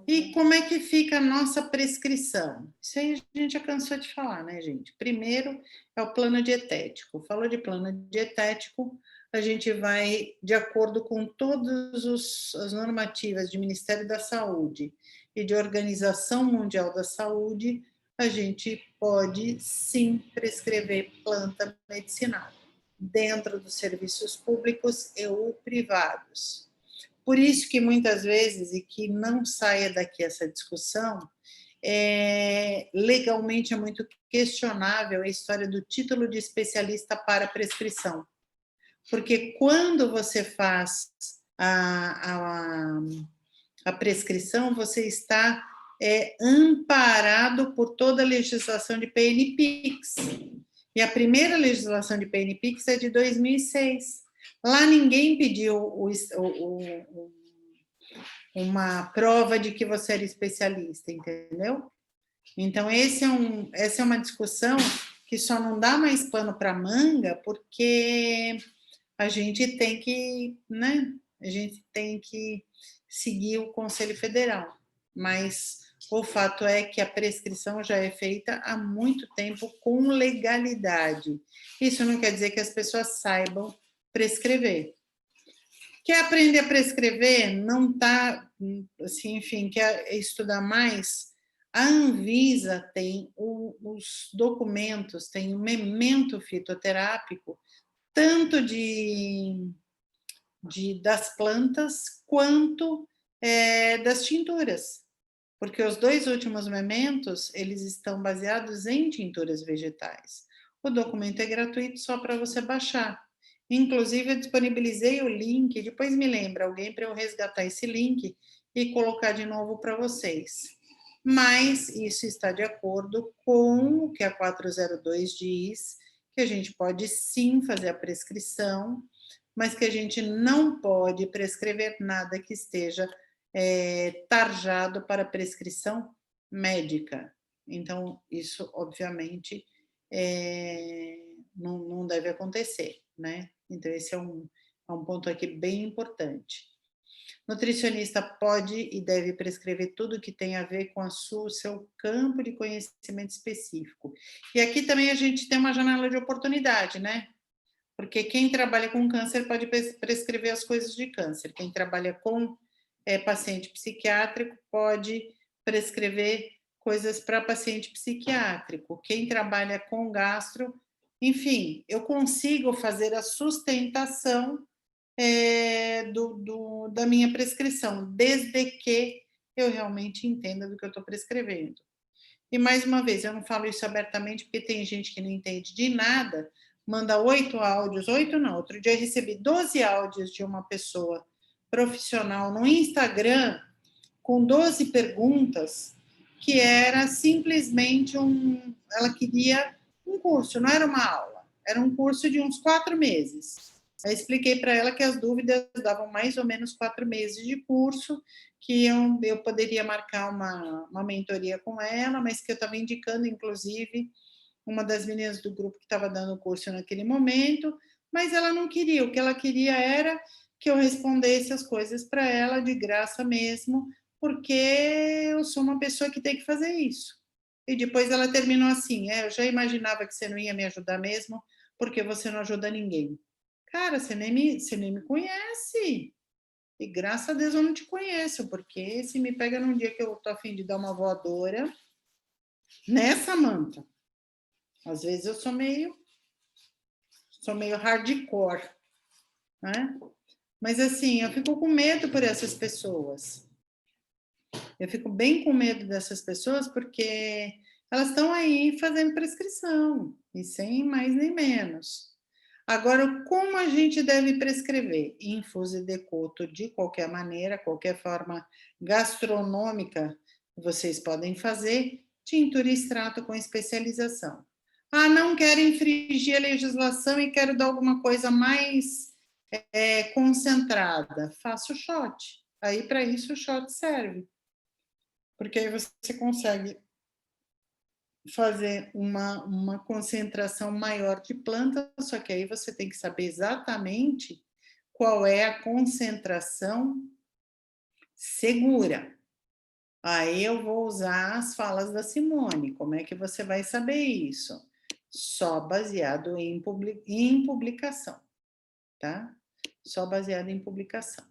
E como é que fica a nossa prescrição? Isso aí a gente já cansou de falar, né, gente? Primeiro é o plano dietético. Falou de plano dietético, a gente vai, de acordo com todas as normativas de Ministério da Saúde e de Organização Mundial da Saúde, a gente pode sim prescrever planta medicinal dentro dos serviços públicos e ou privados. Por isso que muitas vezes, e que não saia daqui essa discussão, legalmente é muito questionável a história do título de especialista para prescrição. Porque quando você faz a prescrição, você está amparado por toda a legislação de PNPIX. E a primeira legislação de PNPix é de 2006. Lá ninguém pediu uma prova de que você era especialista, entendeu? Então, essa é uma discussão que só não dá mais pano para manga, porque a gente tem que, né? A gente tem que seguir o Conselho Federal. Mas o fato é que a prescrição já é feita há muito tempo com legalidade. Isso não quer dizer que as pessoas saibam prescrever. Quer aprender a prescrever? Não está, assim, enfim, quer estudar mais? A Anvisa tem os documentos, tem o memento fitoterápico, tanto das plantas quanto das tinturas. Porque os 2 últimos mementos, eles estão baseados em tinturas vegetais. O documento é gratuito só para você baixar. Inclusive, eu disponibilizei o link, depois me lembra alguém para eu resgatar esse link e colocar de novo para vocês. Mas isso está de acordo com o que a 402 diz, que a gente pode sim fazer a prescrição, mas que a gente não pode prescrever nada que esteja tarjado para prescrição médica. Então, isso, obviamente, não deve acontecer, né? Então, esse é um ponto aqui bem importante. Nutricionista pode e deve prescrever tudo que tem a ver com o seu campo de conhecimento específico. E aqui também a gente tem uma janela de oportunidade, né? Porque quem trabalha com câncer pode prescrever as coisas de câncer. Quem trabalha com paciente psiquiátrico pode prescrever coisas para paciente psiquiátrico. Quem trabalha com gastro, enfim, eu consigo fazer a sustentação da minha prescrição, desde que eu realmente entenda do que eu estou prescrevendo. E, mais uma vez, eu não falo isso abertamente, porque tem gente que não entende de nada, manda 8 áudios, 8 não, outro dia eu recebi 12 áudios de uma pessoa profissional no Instagram, com 12 perguntas, que era simplesmente ela queria um curso, não era uma aula, era um curso de uns 4 meses. Eu expliquei para ela que as dúvidas davam mais ou menos 4 meses de curso, que eu poderia marcar uma mentoria com ela, mas que eu estava indicando, inclusive, uma das meninas do grupo que estava dando o curso naquele momento, mas ela não queria. O que ela queria era que eu respondesse as coisas para ela de graça mesmo, porque eu sou uma pessoa que tem que fazer isso. E depois ela terminou assim, eu já imaginava que você não ia me ajudar mesmo, porque você não ajuda ninguém. Cara, você nem me conhece. E graças a Deus eu não te conheço, porque se me pega num dia que eu tô a fim de dar uma voadora, né, Samantha? Às vezes eu sou meio hardcore, né? Mas assim, eu fico com medo por essas pessoas. Eu fico bem com medo dessas pessoas porque elas estão aí fazendo prescrição, e sem mais nem menos. Agora, como a gente deve prescrever? Infuso e decoto de qualquer maneira, qualquer forma gastronômica vocês podem fazer, tintura e extrato com especialização. Ah, não quero infringir a legislação e quero dar alguma coisa mais concentrada. Faça o shot. Aí, para isso, o shot serve. Porque aí você consegue fazer uma concentração maior de planta, só que aí você tem que saber exatamente qual é a concentração segura. Aí eu vou usar as falas da Simone. Como é que você vai saber isso? Só baseado em publicação, tá? Só baseado em publicação.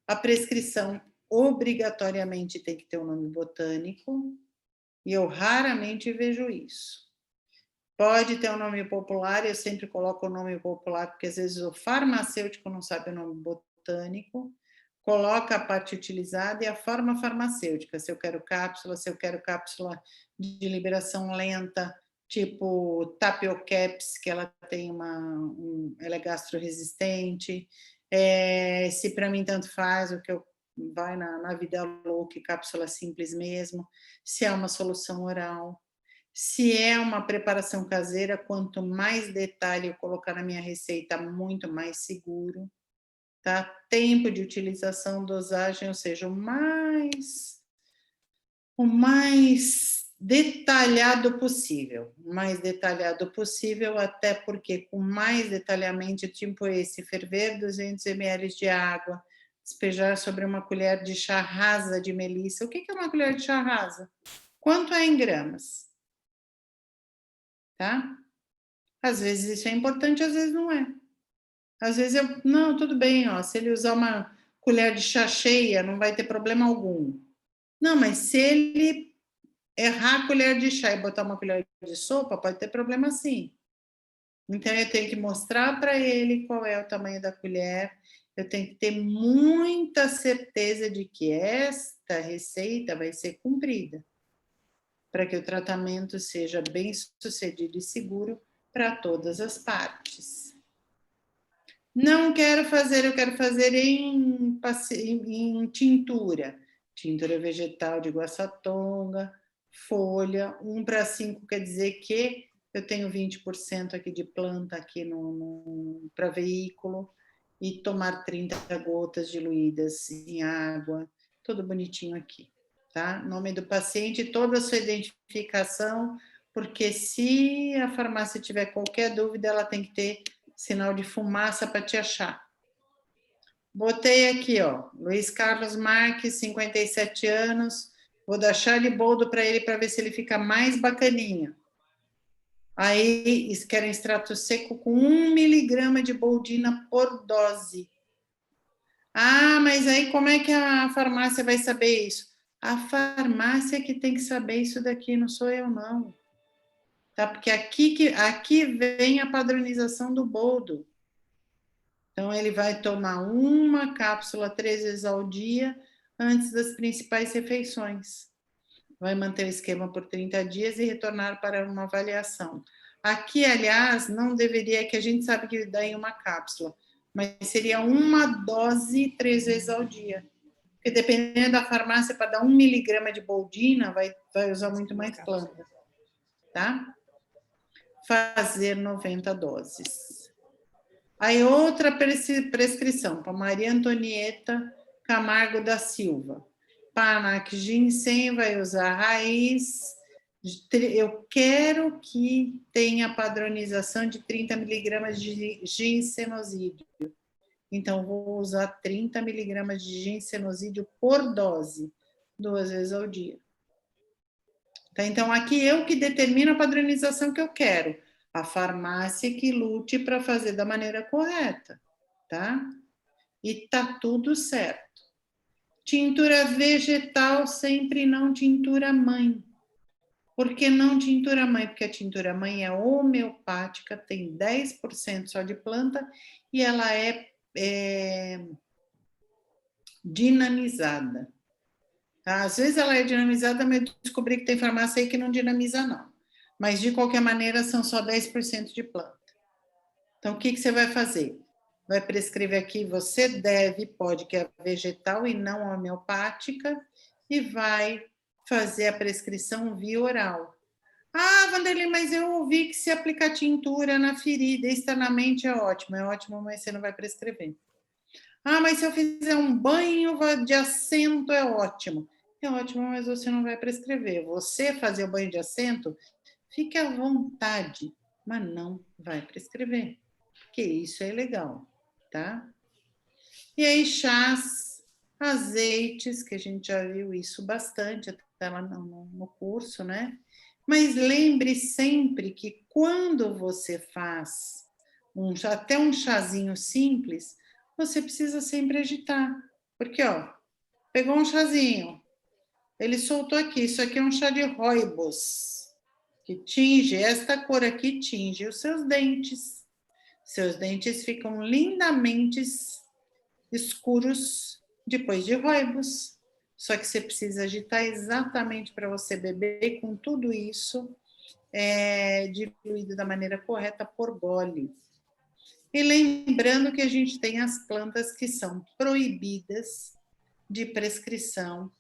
A prescrição obrigatoriamente tem que ter um nome botânico, e eu raramente vejo isso. Pode ter um nome popular, eu sempre coloco o nome popular, porque às vezes o farmacêutico não sabe o nome botânico, coloca a parte utilizada e a forma farmacêutica, se eu quero cápsula de liberação lenta, tipo Tapiocaps, que ela tem ela é gastroresistente, se para mim tanto faz, o que eu vai na vida louca, cápsula simples mesmo, se é uma solução oral, Se é uma preparação caseira, quanto mais detalhe eu colocar na minha receita, muito mais seguro. Tá? Tempo de utilização, dosagem, ou seja, o mais detalhado possível. O mais detalhado possível, até porque com mais detalhamento, tipo esse, ferver 200 ml de água, despejar sobre uma colher de chá rasa de melissa. O que é uma colher de chá rasa? Quanto é em gramas? Tá? Às vezes isso é importante, às vezes não é. Às vezes não, tudo bem, ó, se ele usar uma colher de chá cheia, não vai ter problema algum. Não, mas se ele errar a colher de chá e botar uma colher de sopa, pode ter problema sim. Então, eu tenho que mostrar para ele qual é o tamanho da colher, eu tenho que ter muita certeza de que esta receita vai ser cumprida, para que o tratamento seja bem sucedido e seguro para todas as partes. Não quero fazer, eu quero fazer em tintura. Tintura vegetal de guaçatonga, folha, 1:5 quer dizer que eu tenho 20% aqui de planta aqui para veículo e tomar 30 gotas diluídas em água, tudo bonitinho aqui, tá? Nome do paciente, toda a sua identificação, porque se a farmácia tiver qualquer dúvida, ela tem que ter sinal de fumaça para te achar. Botei aqui, ó, Luiz Carlos Marques, 57 anos, vou dar chá de boldo para ele para ver se ele fica mais bacaninha. Aí, quero extrato seco com 1 miligrama de boldina por dose. Ah, mas aí como é que a farmácia vai saber isso? A farmácia que tem que saber isso daqui, não sou eu, não. Tá? Porque aqui vem a padronização do boldo. Então, ele vai tomar uma cápsula 3 vezes ao dia antes das principais refeições. Vai manter o esquema por 30 dias e retornar para uma avaliação. Aqui, aliás, não deveria, que a gente sabe que dá em uma cápsula, mas seria uma dose 3 vezes ao dia. Porque dependendo da farmácia, para dar 1 miligrama de boldina, vai usar muito mais planta. Tá? Fazer 90 doses. Aí, outra prescrição, para Maria Antonieta Camargo da Silva. Panac ginseng, vai usar raiz. Eu quero que tenha padronização de 30 miligramas de ginsenosídeo. Então, vou usar 30 miligramas de ginsenosídeo por dose, 2 vezes ao dia. Tá? Então, aqui eu que determino a padronização que eu quero. A farmácia que lute para fazer da maneira correta, tá? E tá tudo certo. Tintura vegetal, sempre não tintura mãe. Por que não tintura mãe? Porque a tintura mãe é homeopática, tem 10% só de planta e ela é dinamizada. Tá? Às vezes ela é dinamizada, mas eu descobri que tem farmácia aí que não dinamiza, não. Mas, de qualquer maneira, são só 10% de planta. Então, o que você vai fazer? Vai prescrever aqui, você pode, que é vegetal e não homeopática, e vai fazer a prescrição via oral. Ah, Vanderlei, mas eu ouvi que se aplicar tintura na ferida externamente é ótimo, mas você não vai prescrever. Ah, mas se eu fizer um banho de assento é ótimo, mas você não vai prescrever. Você fazer o banho de assento, fique à vontade, mas não vai prescrever, porque isso é legal, tá? E aí, chás, azeites, que a gente já viu isso bastante até lá no curso, né? Mas lembre sempre que quando você faz até um chazinho simples, você precisa sempre agitar. Porque, ó, pegou um chazinho, ele soltou aqui, isso aqui é um chá de rooibos, que tinge, esta cor aqui tinge os seus dentes. Seus dentes ficam lindamente escuros depois de rooibos. Só que você precisa agitar exatamente para você beber com tudo isso diluído da maneira correta por gole. E lembrando que a gente tem as plantas que são proibidas de prescrição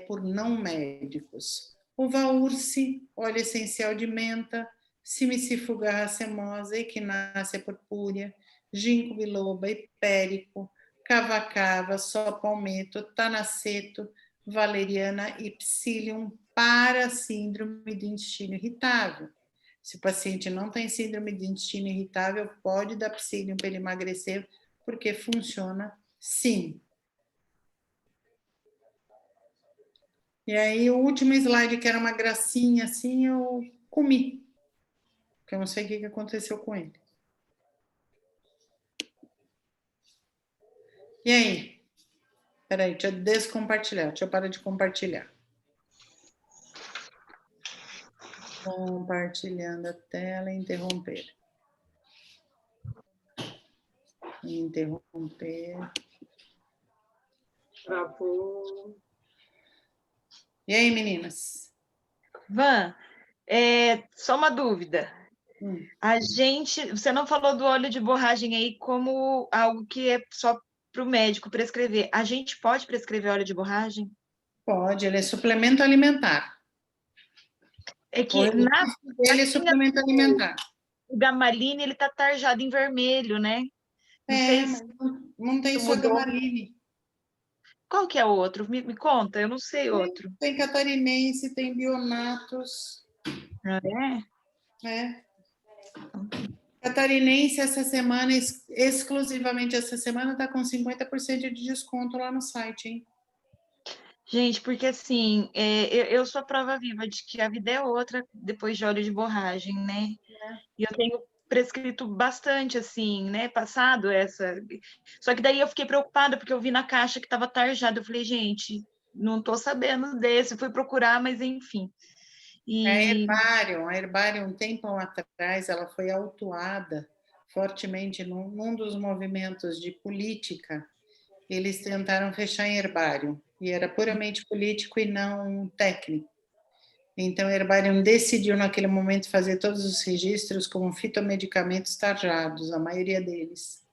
por não médicos. uva ursi, óleo essencial de menta, simicifuga racemosa, equinácea purpúrea, ginkgo biloba, hipérico, cava-cava, só palmeto, tanaceto, valeriana e psyllium para síndrome de intestino irritável. Se o paciente não tem síndrome de intestino irritável, pode dar psyllium para ele emagrecer, porque funciona sim. E aí, o último slide, que era uma gracinha assim, eu comi. Porque eu não sei o que aconteceu com ele. E aí? Peraí, deixa eu descompartilhar. Deixa eu parar de compartilhar. Compartilhando a tela e interromper. Interromper. Travou. E aí, meninas? Van, só uma dúvida. Você não falou do óleo de borragem aí como algo que é só para o médico prescrever. A gente pode prescrever óleo de borragem? Pode, ele é suplemento alimentar. É que ele é suplemento alimentar. O Gamaline, ele tá tarjado em vermelho, né? Não sei se não tem só Gamaline. Qual que é o outro? Me conta, eu não sei outro. Tem catarinense, tem Bionatus. É? Catarinense essa semana, exclusivamente essa semana, está com 50% de desconto lá no site, hein? Gente, porque assim, eu sou a prova viva de que a vida é outra depois de óleo de borragem, né? E eu tenho prescrito bastante, assim, né? Passado essa. Só que daí eu fiquei preocupada, porque eu vi na caixa que estava tarjado. Eu falei, gente, não estou sabendo desse. Fui procurar, mas enfim. A Herbarium, um tempo atrás, ela foi autuada fortemente num dos movimentos de política. Eles tentaram fechar em Herbarium, e era puramente político e não técnico. Então, a Herbarium decidiu, naquele momento, fazer todos os registros como fitomedicamentos tarjados, a maioria deles.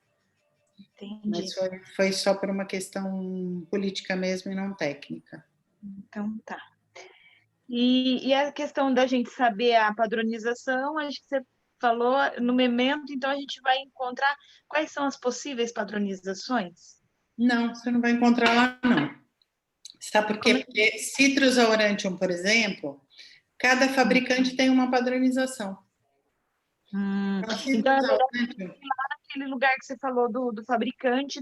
Entendi. Mas foi só por uma questão política mesmo e não técnica. Então, tá. E a questão da gente saber a padronização, acho que você falou no Memento, então a gente vai encontrar quais são as possíveis padronizações? Não, você não vai encontrar lá, não. Sabe por quê? Porque Citrus aurantium, por exemplo, cada fabricante tem uma padronização. Então, aquele lugar que você falou do fabricante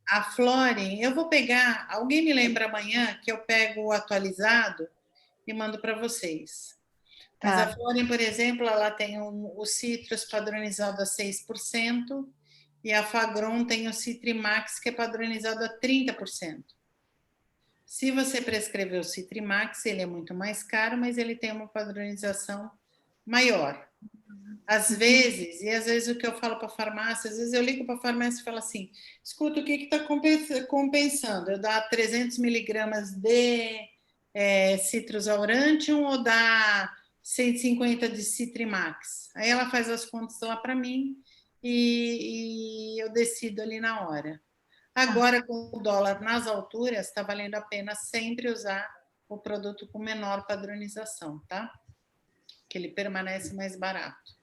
A Florem, eu vou pegar, alguém me lembra amanhã que eu pego o atualizado e mando para vocês. Mas a Florem, por exemplo, ela tem o Citrus padronizado a 6% e a Fagron tem o Citrimax, que é padronizado a 30%. Se você prescrever o Citrimax, ele é muito mais caro, mas ele tem uma padronização maior. Às vezes o que eu falo para a farmácia, às vezes eu ligo para a farmácia e falo assim, escuta, o que está compensando? Eu dar 300 miligramas de Citrus aurantium ou dar 150 de Citrimax? Aí ela faz as contas lá para mim e eu decido ali na hora. Agora, com o dólar nas alturas, está valendo a pena sempre usar o produto com menor padronização, tá? Que ele permanece mais barato.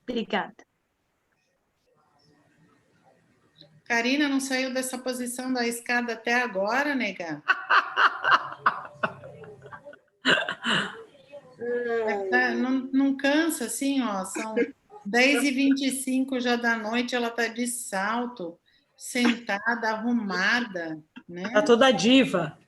Obrigada. Karina, não saiu dessa posição da escada até agora, nega? Não cansa, assim, ó, são 10h25 já da noite, ela tá de salto, sentada, arrumada, né? Tá toda diva.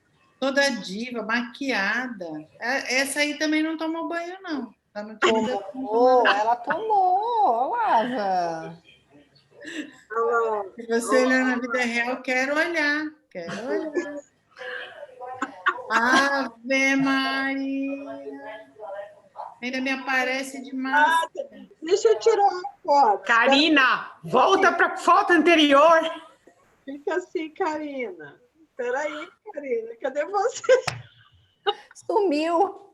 Toda diva, maquiada. Essa aí também não tomou banho, não. Tá no tomou, ela tomou, Lava. Se você olhar na vida real, quero olhar. Ave Maria. Ainda me aparece demais. Deixa eu tirar uma foto. Karina, volta para a foto anterior. Fica assim, Karina. Espera aí, Karina. Cadê você? Sumiu.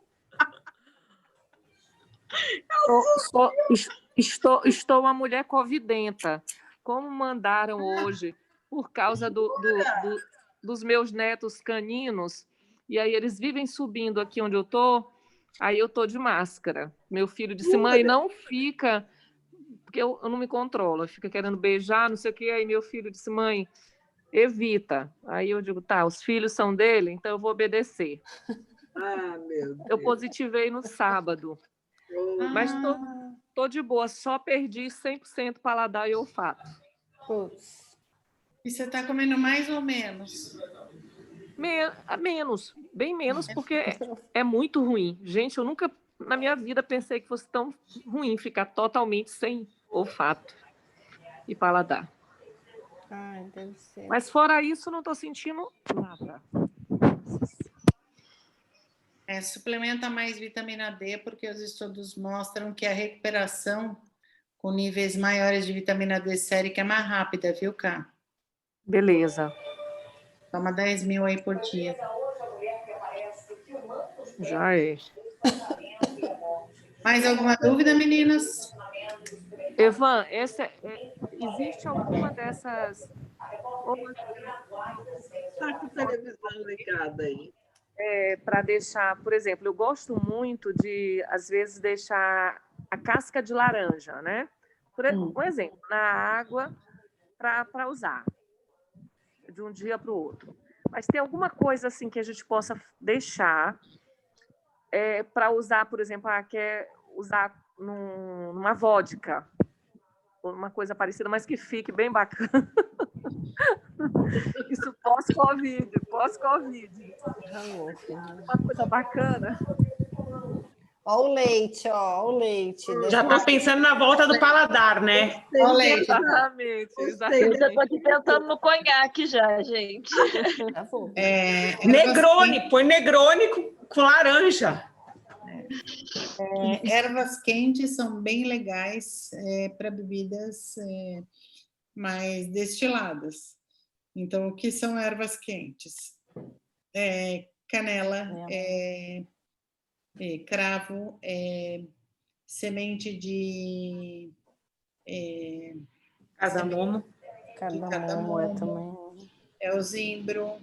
Estou uma mulher covidenta. Como mandaram hoje, por causa dos meus netos caninos, E aí eles vivem subindo aqui onde eu tô, aí eu tô de máscara. Meu filho disse, mãe, não fica, porque eu não me controlo, fica querendo beijar, não sei o quê. Aí meu filho disse, mãe, evita. Aí eu digo, tá, os filhos são dele, então eu vou obedecer. Ah, meu Deus. Eu positivei no sábado, mas tô de boa, só perdi 100% paladar e olfato. Putz. E você está comendo mais ou menos? Menos, bem menos, porque é muito ruim. Gente, eu nunca na minha vida pensei que fosse tão ruim ficar totalmente sem olfato e paladar. Ai, deve ser. Mas fora isso, não estou sentindo nada. Suplementa mais vitamina D, porque os estudos mostram que a recuperação com níveis maiores de vitamina D sérica é mais rápida, viu, Cá? Beleza. Toma 10 mil aí por dia. Já é. Mais alguma dúvida, meninas? Evan, existe alguma dessas... Tá com a televisão ligada aí. Para deixar, por exemplo, eu gosto muito de, às vezes, deixar a casca de laranja, né? Um exemplo, na água para usar de um dia para o outro. Mas tem alguma coisa assim que a gente possa deixar para usar, por exemplo, quer usar numa vodka, ou uma coisa parecida, mas que fique bem bacana. Isso pós-Covid. Uma coisa bacana. Ó o leite, ó o leite. Já está pensando na volta do paladar, né? Ó o leite. Exatamente. Eu já estou aqui pensando no conhaque já, gente. Negrone, põe Negrone com laranja. Ervas quentes são bem legais para bebidas mais destiladas. Então, o que são ervas quentes? Canela, cravo, semente de Cardamomo. Cardamomo também. O zimbro,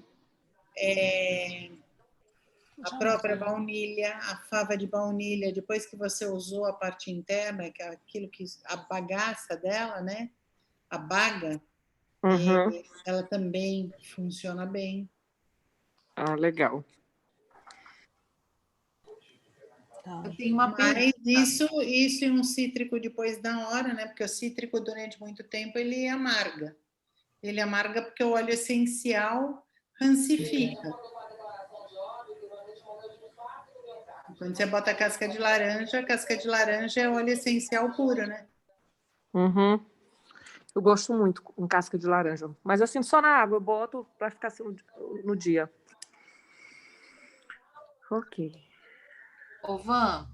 a própria baunilha, a fava de baunilha, depois que você usou a parte interna, que é aquilo que a bagaça dela, né? A baga, ela também funciona bem. Ah, legal. Eu tenho uma pergunta. Mas isso e um cítrico depois da hora, né? Porque o cítrico, durante muito tempo, ele amarga. Ele amarga porque o óleo essencial rancifica. Quando você bota a casca de laranja é óleo essencial puro, né? Eu gosto muito com casca de laranja. Mas assim, só na água eu boto para ficar assim no dia. Ok. Ô, Van,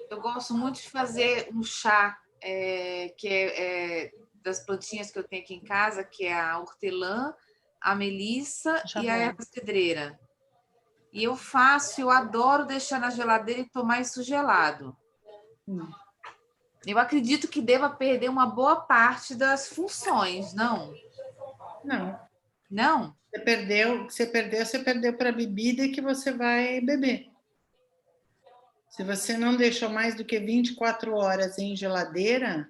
eu gosto muito de fazer um chá que é das plantinhas que eu tenho aqui em casa, que é a hortelã, a melissa e a erva cedreira. E eu adoro deixar na geladeira e tomar isso gelado. Eu acredito que deva perder uma boa parte das funções, não? Não. Não? Você perdeu para a bebida que você vai beber. Se você não deixou mais do que 24 horas em geladeira,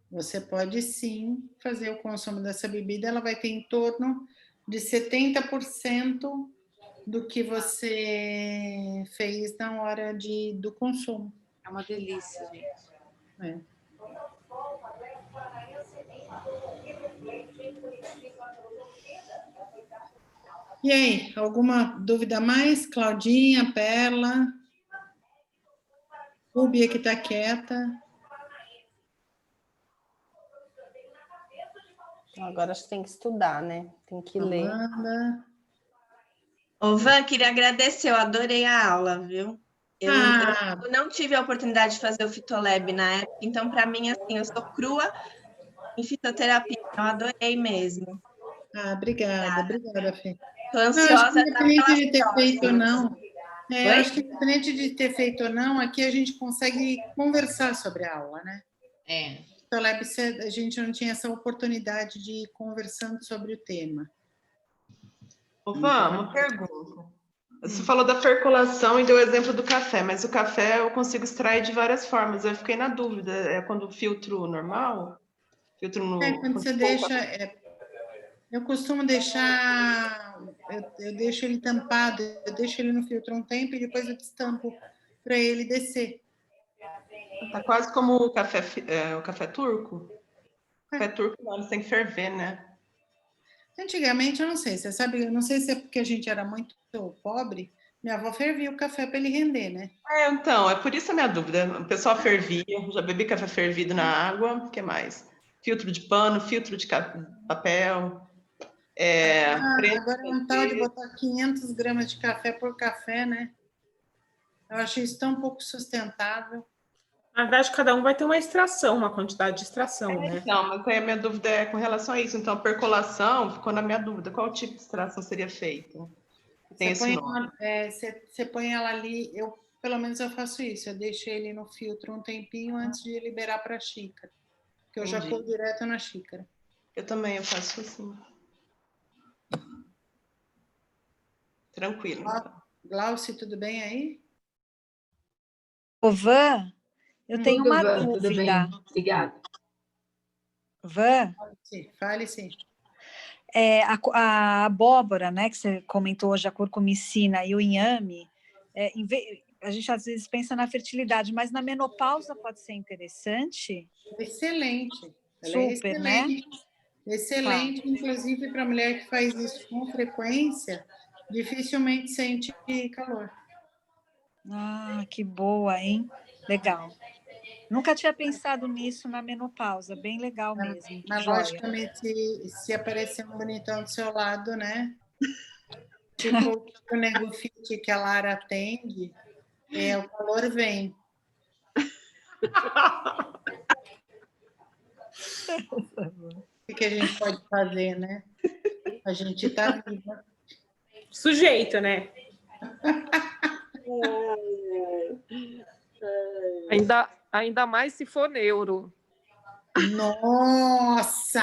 você pode sim fazer o consumo dessa bebida. Ela vai ter em torno de 70% do que você fez na hora do consumo. É uma delícia, gente. E aí, alguma dúvida a mais? Claudinha, Perla? Rubia que está quieta. Agora acho que tem que estudar, né? Tem que ler. Ô, Van, queria agradecer, eu adorei a aula, viu? Eu não tive a oportunidade de fazer o Fitolab na época, então, para mim, assim, eu sou crua em fitoterapia, eu adorei mesmo. Obrigada, Fê. Estou ansiosa. Independente de ter feito ou não, acho que independente de ter feito ou não, aqui a gente consegue conversar sobre a aula, né? Fitolab, a gente não tinha essa oportunidade de ir conversando sobre o tema. Ô, Van, uma pergunta. Você falou da percolação e deu o exemplo do café, mas o café eu consigo extrair de várias formas. Eu fiquei na dúvida, é quando filtro normal? Filtro no... Quando você deixa... eu costumo deixar... Eu deixo ele tampado, eu deixo ele no filtro um tempo e depois eu destampo para ele descer. Tá quase como o café turco? O café turco não, eles têm que ferver, né? Antigamente, eu não sei, você sabe, eu não sei se é porque a gente era muito pobre, minha avó fervia o café para ele render, né? Então, é por isso a minha dúvida. O pessoal fervia, já bebi café fervido na água, o que mais? Filtro de pano, filtro de papel. Agora é um tal de botar 500 gramas de café por café, né? Eu acho isso tão pouco sustentável. Na verdade, cada um vai ter uma extração, uma quantidade de extração, né? Então, mas aí a minha dúvida é com relação a isso. Então, a percolação ficou na minha dúvida. Qual tipo de extração seria feita? Tem esse nome. Você põe ela ali, pelo menos eu faço isso, eu deixo ele no filtro um tempinho antes de liberar para a xícara, que eu já colo direto na xícara. Eu também, eu faço assim. Tranquilo. Glaucio, tudo bem aí? Ô, Van, eu tenho uma dúvida. Tudo bem, obrigada. Van? Fale sim. A abóbora, né, que você comentou hoje, a curcumicina e o inhame, a gente às vezes pensa na fertilidade, mas na menopausa pode ser interessante? Excelente. Super, é excelente, né? Excelente, inclusive para a mulher que faz isso com frequência, dificilmente sente calor. Ah, que boa, hein? Legal. Nunca tinha pensado nisso na menopausa, bem legal mesmo. Mas, logicamente, se aparecer um bonitão do seu lado, né? Tipo o Nego Fit que a Lara atende, o calor vem. O que a gente pode fazer, né? A gente está viva. Sujeito, né? Ainda mais se for neuro. Nossa!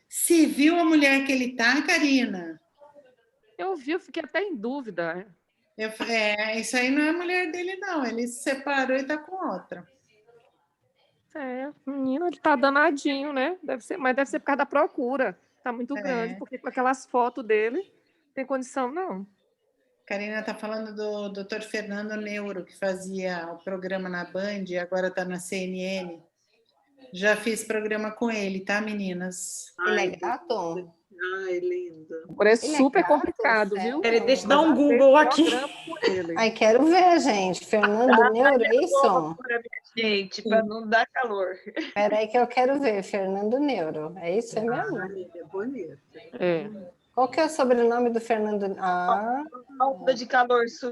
Se viu a mulher que ele tá, Karina? Eu vi, eu fiquei até em dúvida. Isso aí não é a mulher dele, não. Ele se separou e tá com outra. Menino, ele tá danadinho, né? Mas deve ser por causa da procura. Tá muito grande, porque com aquelas fotos dele, não tem condição, não. Karina tá falando do Dr. Fernando Neuro, que fazia o programa na Band e agora tá na CNN. Já fiz programa com ele, tá, meninas? Ele é gato? Ai, lindo. Parece super complicado, viu? Deixa eu dar um Google aqui. Ai, quero ver, gente. Fernando Neuro, é isso? Gente, para não dar calor. Espera aí que eu quero ver. Fernando Neuro. É isso mesmo? Ele é bonito. Qual que é o sobrenome do Fernando? Onda de calor